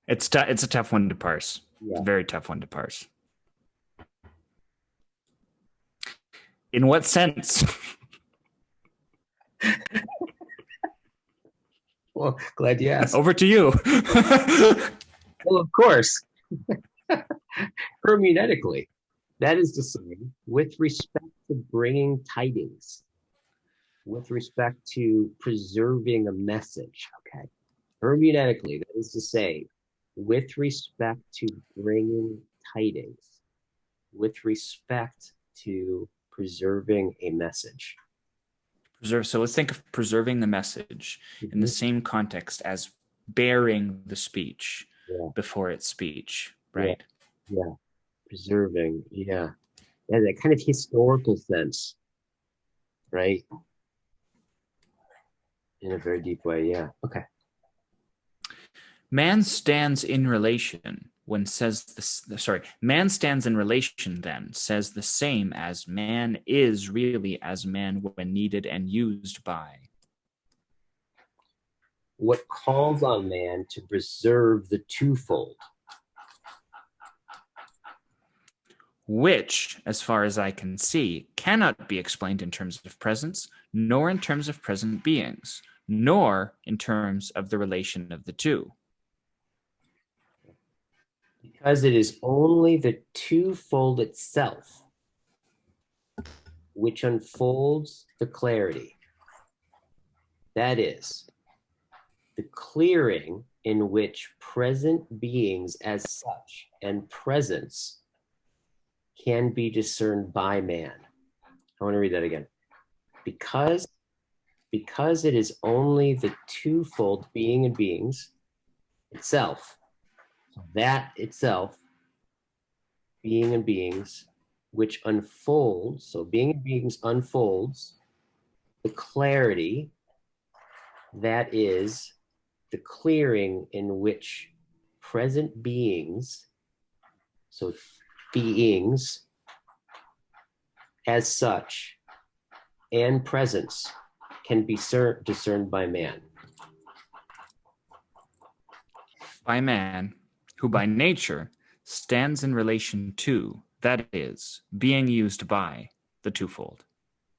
It's a tough one to parse. Yeah. It's a very tough one to parse. In what sense? Well, glad you asked. Over to you. Well, of course. Hermeneutically, that is to say, with respect to bringing tidings, with respect to preserving a message, okay? Hermeneutically, that is to say, with respect to bringing tidings, with respect to preserving a message. So let's think of preserving the message in the same context as bearing the speech before its speech, right? Yeah. Preserving, yeah. That kind of historical sense, right? In a very deep way, yeah. Okay. Man stands in relation then says the same as man is really as man when needed and used by. What calls on man to preserve the twofold? Which, as far as I can see, cannot be explained in terms of presence, nor in terms of present beings, nor in terms of the relation of the two. Because it is only the twofold itself which unfolds the clarity. That is, the clearing in which present beings as such and presence can be discerned by man. I want to read that again. Because it is only the twofold being and beings itself, that itself, being and beings, which unfolds, so being and beings unfolds the clarity, that is the clearing in which present beings, so beings as such, and presence can be discerned by man. By man, who by nature stands in relation to, that is, being used by, the twofold.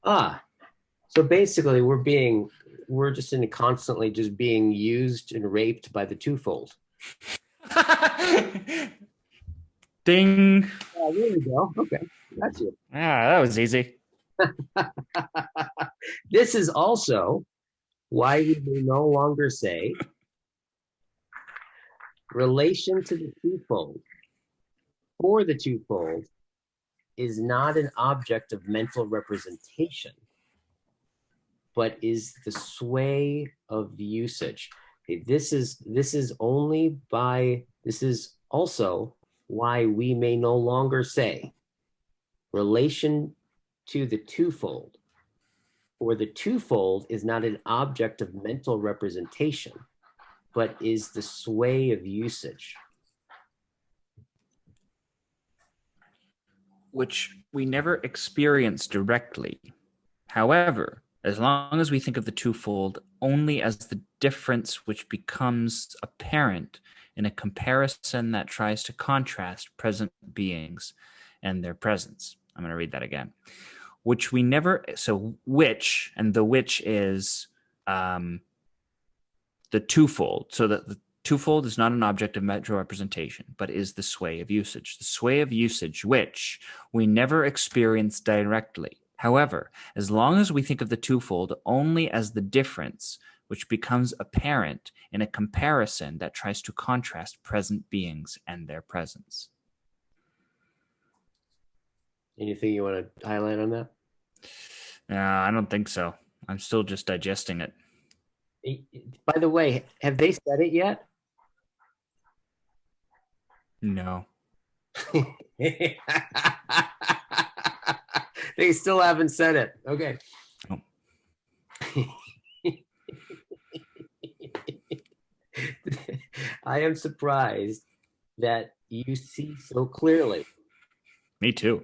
So basically we're just constantly just being used and raped by the twofold. Ding. Oh, there we go. Okay, that's it. That was easy. This is also why we may no longer say relation to the twofold for the twofold is not an object of mental representation, but is the sway of usage. Okay, this is also why we may no longer say relation to the twofold, or the twofold is not an object of mental representation, but is the sway of usage. Which we never experience directly. However, as long as we think of the twofold only as the difference which becomes apparent in a comparison that tries to contrast present beings and their presence. I'm going to read that again. Which we never, so which, and the which is the twofold, so that the twofold is not an object of mental representation, but is the sway of usage. The sway of usage, which we never experience directly. However, as long as we think of the twofold only as the difference which becomes apparent in a comparison that tries to contrast present beings and their presence. Anything you want to highlight on that? I don't think so. I'm still just digesting it. By the way, have they said it yet? No. They still haven't said it. Okay. Oh. I am surprised that you see so clearly. Me too.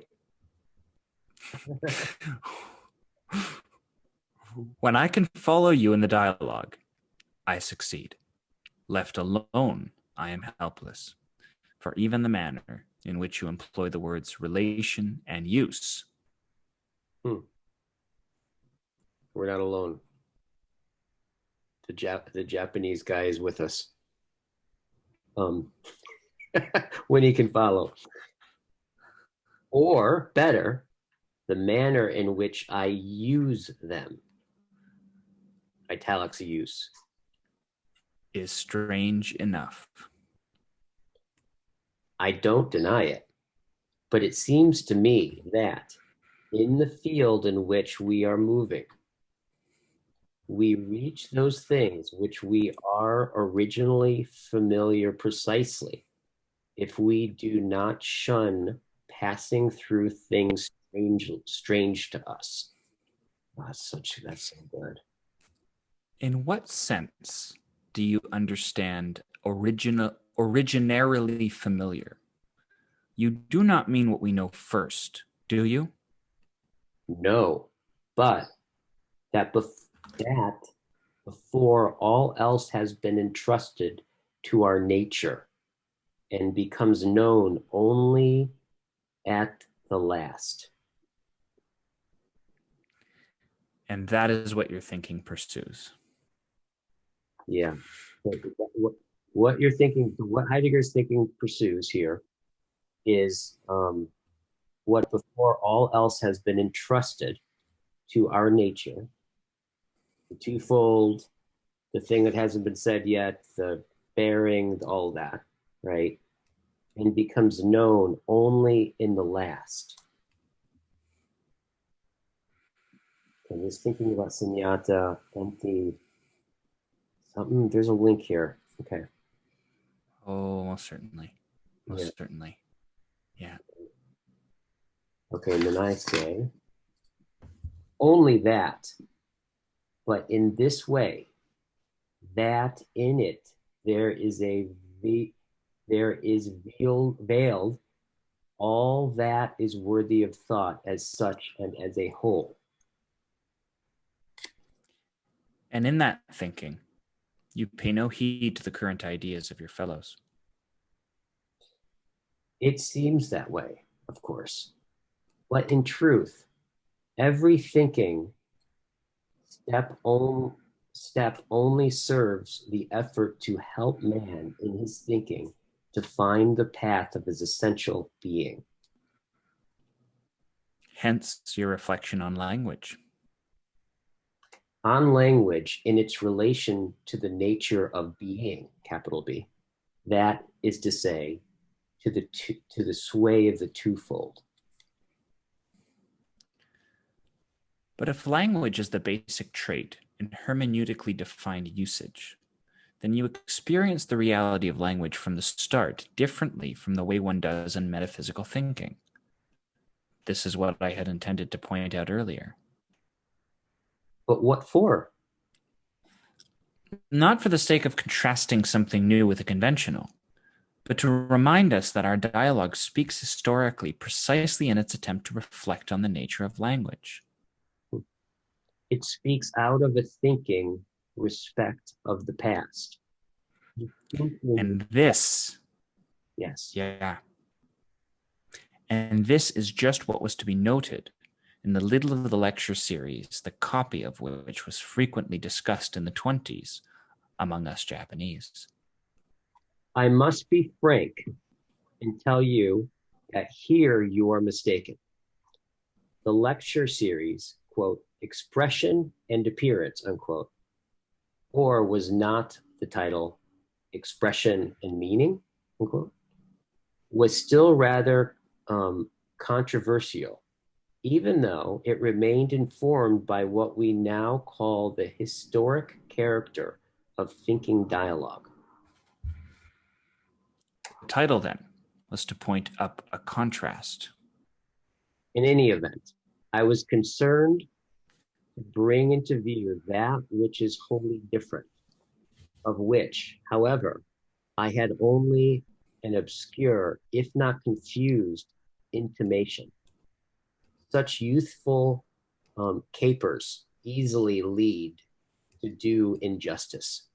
When I can follow you in the dialogue, I succeed. Left alone, I am helpless. For even the manner in which you employ the words relation and use. We're not alone. The Japanese guy is with us. When he can follow. Or better, the manner in which I use them. Italics use. Is strange enough. I don't deny it. But it seems to me that in the field in which we are moving, we reach those things which we are originally familiar precisely if we do not shun passing through things strange to us. That's so good. In what sense do you understand originarily familiar? You do not mean what we know first, do you? No, but that before all else has been entrusted to our nature and becomes known only at the last. And that is what your thinking pursues. Yeah. What you're thinking, what Heidegger's thinking pursues here is what before all else has been entrusted to our nature, the twofold, the thing that hasn't been said yet, the bearing, all that, right? And becomes known only in the last. I was thinking about Sunyata, empty, something, there's a link here. Okay. Oh, most certainly. Most certainly. Yeah. Okay, and then I say, only that, but in this way, that in it there is veiled all that is worthy of thought as such and as a whole. And in that thinking, you pay no heed to the current ideas of your fellows. It seems that way, of course. But in truth, every thinking step only serves the effort to help man in his thinking to find the path of his essential being. Hence your reflection on language. On language in its relation to the nature of being, capital B. That is to say, to the sway of the twofold. But if language is the basic trait in hermeneutically defined usage, then you experience the reality of language from the start differently from the way one does in metaphysical thinking. This is what I had intended to point out earlier. But what for? Not for the sake of contrasting something new with the conventional, but to remind us that our dialogue speaks historically precisely in its attempt to reflect on the nature of language. It speaks out of a thinking respect of the past. And this, yes. Yeah. And this is just what was to be noted in the middle of the lecture series, the copy of which was frequently discussed in the 20s, among us Japanese. I must be frank and tell you that here you are mistaken. The lecture series, quote, expression and appearance, unquote, or was not the title expression and meaning, unquote, was still rather controversial, even though it remained informed by what we now call the historic character of thinking dialogue. The title, then, was to point up a contrast. In any event, I was concerned to bring into view that which is wholly different, of which, however, I had only an obscure, if not confused, intimation. Such youthful capers easily lead to do injustice.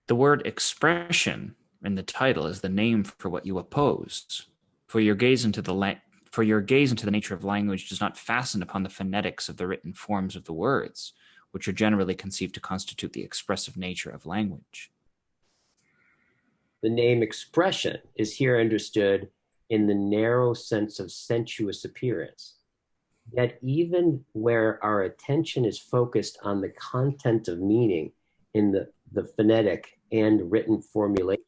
The word expression in the title is the name for what you oppose. For your gaze into the nature of language does not fasten upon the phonetics of the written forms of the words, which are generally conceived to constitute the expressive nature of language. The name expression is here understood in the narrow sense of sensuous appearance. Yet even where our attention is focused on the content of meaning in the phonetic and written formulations,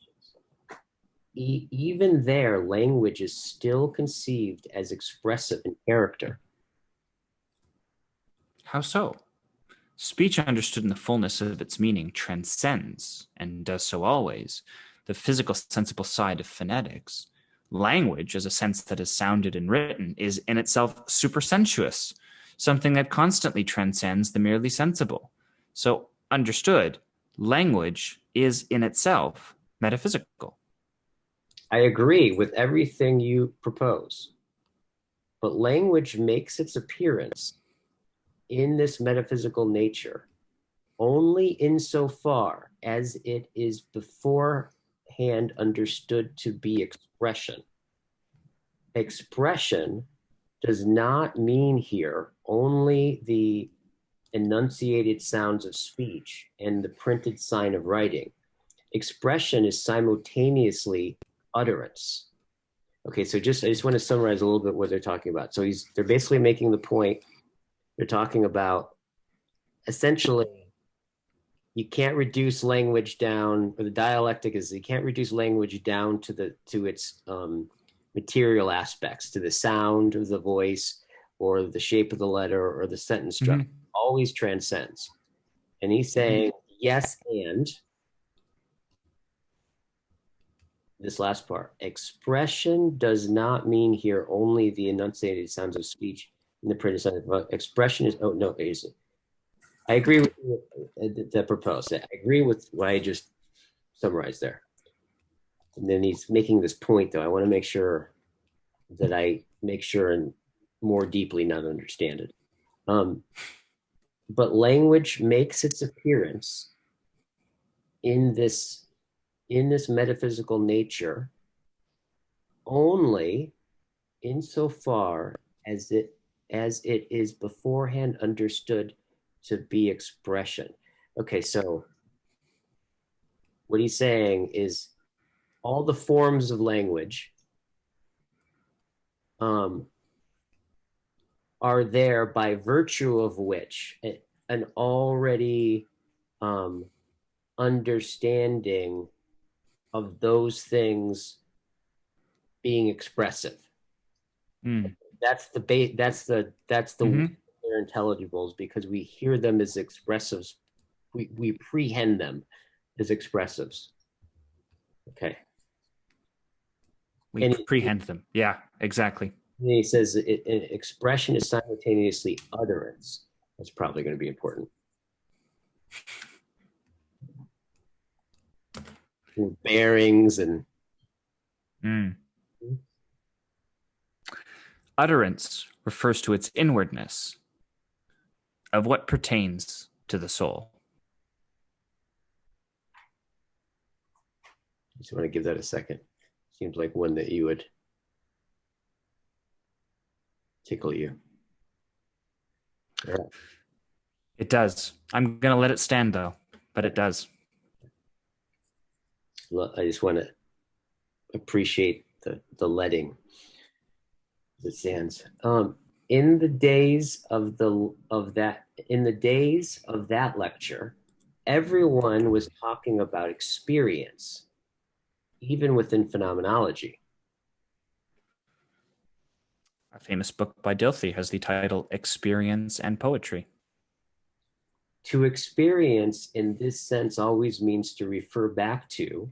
even there, language is still conceived as expressive in character. How so? Speech understood in the fullness of its meaning transcends, and does so always, the physical sensible side of phonetics. Language, as a sense that is sounded and written, is in itself supersensuous, something that constantly transcends the merely sensible. So, understood, language is in itself metaphysical. I agree with everything you propose, but language makes its appearance in this metaphysical nature only insofar as it is beforehand understood to be expression. Expression does not mean here only the enunciated sounds of speech and the printed sign of writing. Expression is simultaneously utterance. Okay, so I just want to summarize a little bit what they're talking about. So they're basically making the point. They're talking about essentially you can't reduce language down, or the dialectic is you can't reduce language down to its material aspects, to the sound of the voice or the shape of the letter or the sentence structure. Mm-hmm. Always transcends. And he's saying, yes, and this last part, expression does not mean here only the enunciated sounds of speech in the printed sign. Expression is, I agree with the proposed. I agree with what I just summarized there. And then he's making this point, though. I want to make sure that I make sure and more deeply not understand it. But language makes its appearance in this metaphysical nature only insofar as it is beforehand understood to be expression. Okay, so what he's saying is all the forms of language are there by virtue of which an already understanding of those things being expressive. That's the base. That's the they're intelligibles because we hear them as expressives. We prehend them as expressives. Okay. We prehend them. Yeah, exactly. And he says expression is simultaneously utterance. That's probably going to be important. Bearings and utterance refers to its inwardness of what pertains to the soul. Just want to give that a second. Seems like one that you would tickle you. Yeah. It does. I'm going to let it stand, though, but it does. I just want to appreciate the letting that stands. In the days of that lecture, everyone was talking about experience, even within phenomenology. A famous book by Dilthey has the title Experience and Poetry. To experience in this sense always means to refer back to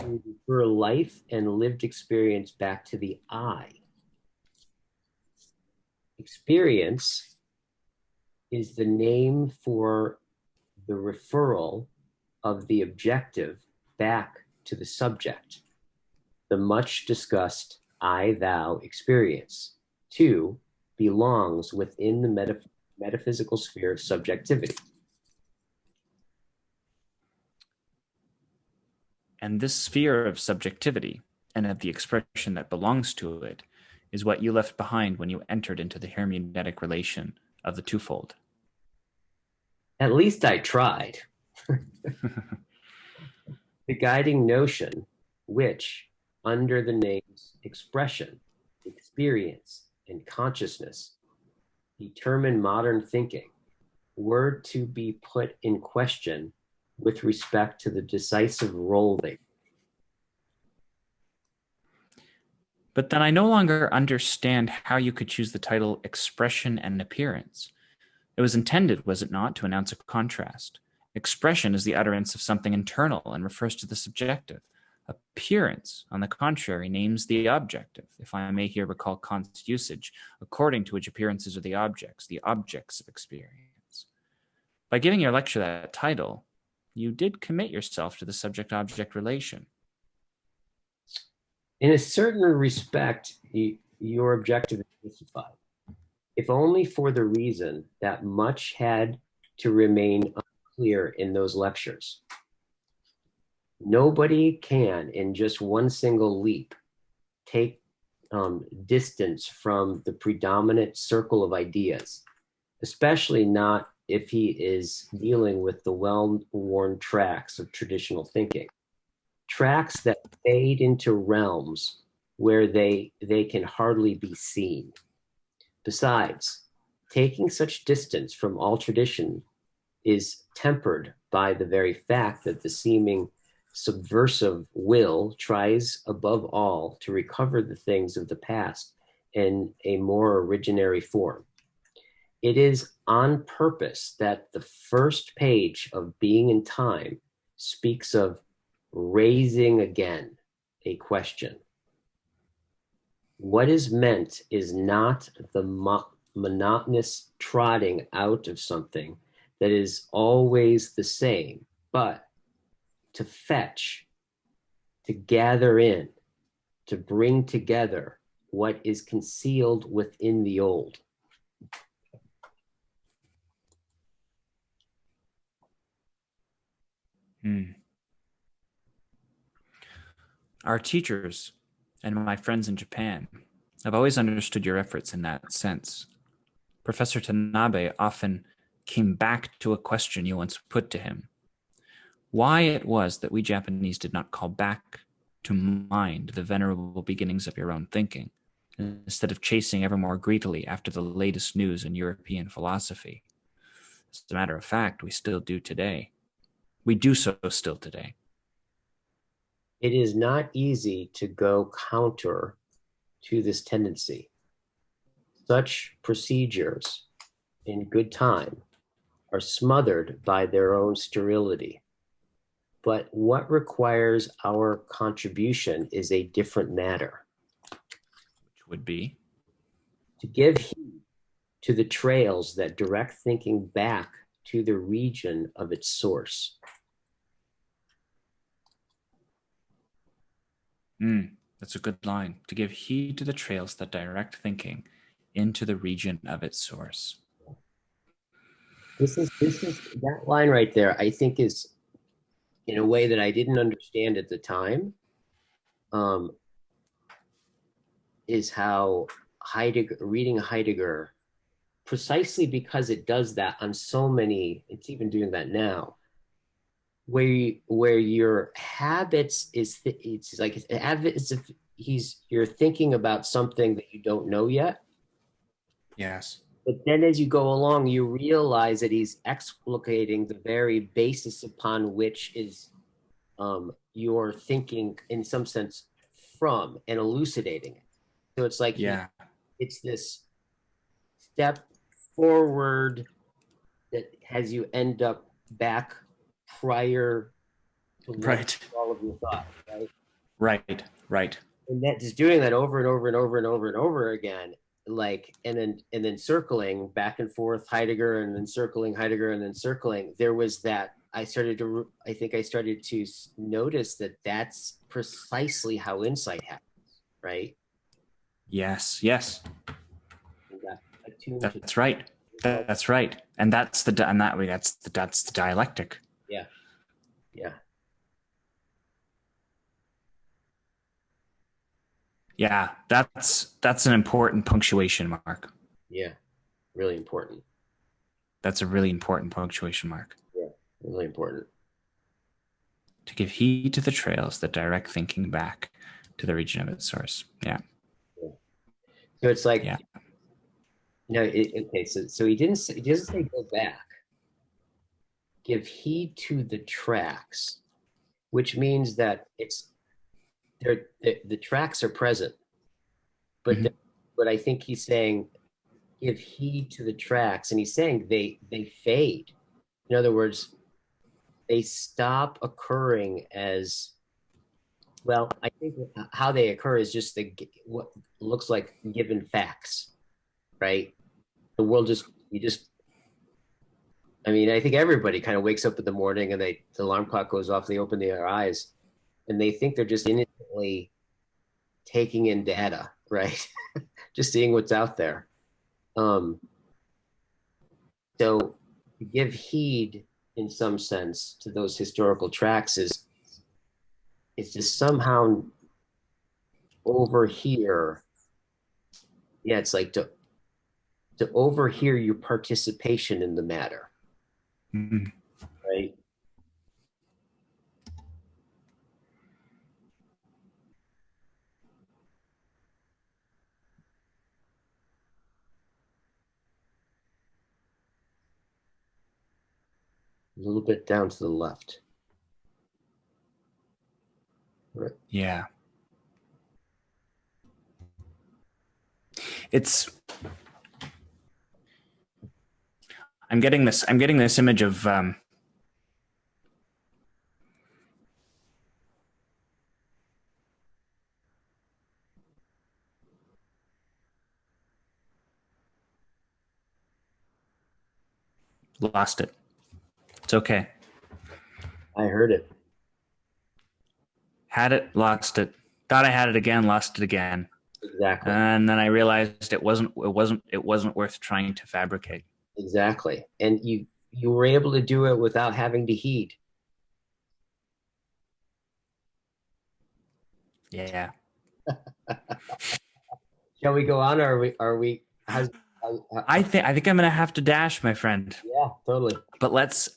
refer life and lived experience back to the I. Experience is the name for the referral of the objective back to the subject, the much discussed I thou experience. Two belongs within the metaphysical sphere of subjectivity. And this sphere of subjectivity and of the expression that belongs to it is what you left behind when you entered into the hermeneutic relation of the twofold. At least I tried. The guiding notion, which, under the names expression, experience, and consciousness, determine modern thinking, were to be put in question with respect to the decisive role they. But then I no longer understand how you could choose the title expression and appearance. It was intended, was it not, to announce a contrast. Expression is the utterance of something internal and refers to the subjective. Appearance, on the contrary, names the objective, if I may here recall Kant's usage, according to which appearances are the objects of experience. By giving your lecture that title, you did commit yourself to the subject-object relation. In a certain respect, your objective is justified, if only for the reason that much had to remain unclear in those lectures. Nobody can, in just one single leap, take distance from the predominant circle of ideas, especially not if he is dealing with the well-worn tracks of traditional thinking. Tracks that fade into realms where they can hardly be seen. Besides, taking such distance from all tradition is tempered by the very fact that the seeming subversive will tries above all to recover the things of the past in a more originary form. It is on purpose that the first page of Being in Time speaks of raising again a question. What is meant is not the monotonous trotting out of something that is always the same, but to fetch, to gather in, to bring together what is concealed within the old. Our teachers and my friends in Japan have always understood your efforts in that sense. Professor Tanabe often came back to a question you once put to him. Why it was that we Japanese did not call back to mind the venerable beginnings of your own thinking, instead of chasing ever more greedily after the latest news in European philosophy. As a matter of fact, we still do today. We do so still today. It is not easy to go counter to this tendency. Such procedures, in good time, are smothered by their own sterility. But what requires our contribution is a different matter. Which would be? To give heed to the trails that direct thinking back to the region of its source. That's a good line. To give heed to the trails that direct thinking into the region of its source. This is that line right there, I think, is in a way that I didn't understand at the time, is how reading Heidegger precisely because it does that on so many, it's even doing that now, where your habits it's like you're thinking about something that you don't know yet. Yes. But then as you go along, you realize that he's explicating the very basis upon which is your thinking in some sense from, and elucidating it. So it's like Yeah. it's this step forward that has you end up back prior to Right. all of your thoughts, right? Right. Right. And that just doing that over and over and over and over and over again, like, and then circling back and forth Heidegger, and then circling Heidegger, and then circling. There was that I think I started to notice that that's precisely how insight happens, right? Yes. Yes. And that attuned to, That's right. That's right. And that's the dialectic. yeah, yeah, Yeah, that's an important punctuation mark. yeah, really important. That's a really important punctuation mark. Yeah, really important. To give heed to the trails that direct thinking back to the region of its source. Yeah. Yeah. So it's like, Yeah. Okay, so he doesn't say go back. Give heed to the tracks, which means that the tracks are present, but Mhm. but I think he's saying give heed to the tracks, and he's saying they fade. In other words, they stop occurring as well. I think how they occur is just what looks like given facts, right? The world you just. I mean, I think everybody kind of wakes up in the morning and the alarm clock goes off, they open their eyes, and they think they're just innocently taking in data, right? Just seeing what's out there. Um, so to give heed in some sense to those historical tracks is it's just somehow overhear. Yeah, it's like to overhear your participation in the matter, Mhm. right? A little bit down to the left. Right. Yeah. It's I'm getting this image of lost it. It's okay. I heard it. Had it, lost it. Thought I had it again, lost it again. Exactly. And then I realized it wasn't worth trying to fabricate. Exactly. And you were able to do it without having to heed. Yeah. Shall we go on, or are we I think I'm gonna have to dash, my friend. yeah, totally. But let's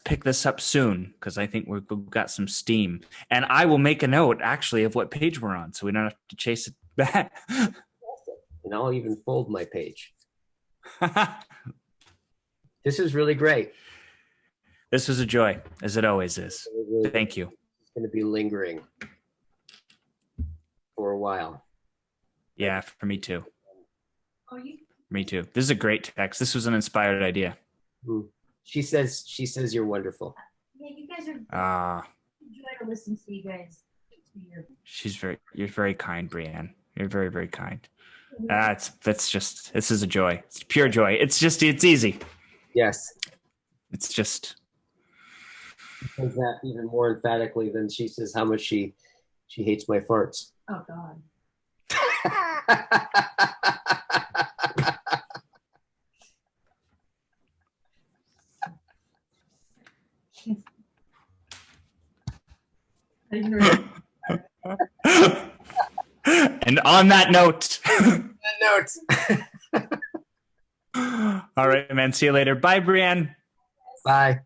pick this up soon because I think we've got some steam. And I will make a note actually of what page we're on, so we don't have to chase it back. And I'll even fold my page. This is really great. This was a joy, as it always is. Thank you. It's going to be lingering for a while. Yeah, for me too. Oh, you Me too. This is a great text. This was an inspired idea. She says you're wonderful. yeah, you guys are Ah, enjoy to listen to you guys. you're very kind, Brianne. You're very, very kind. This is a joy. It's pure joy. It's easy. Yes. It's just. She says that even more emphatically than she says how much she hates my farts. Oh God. I didn't really- And on that note. Notes. All right, man. See you later. Bye, Brienne. Bye.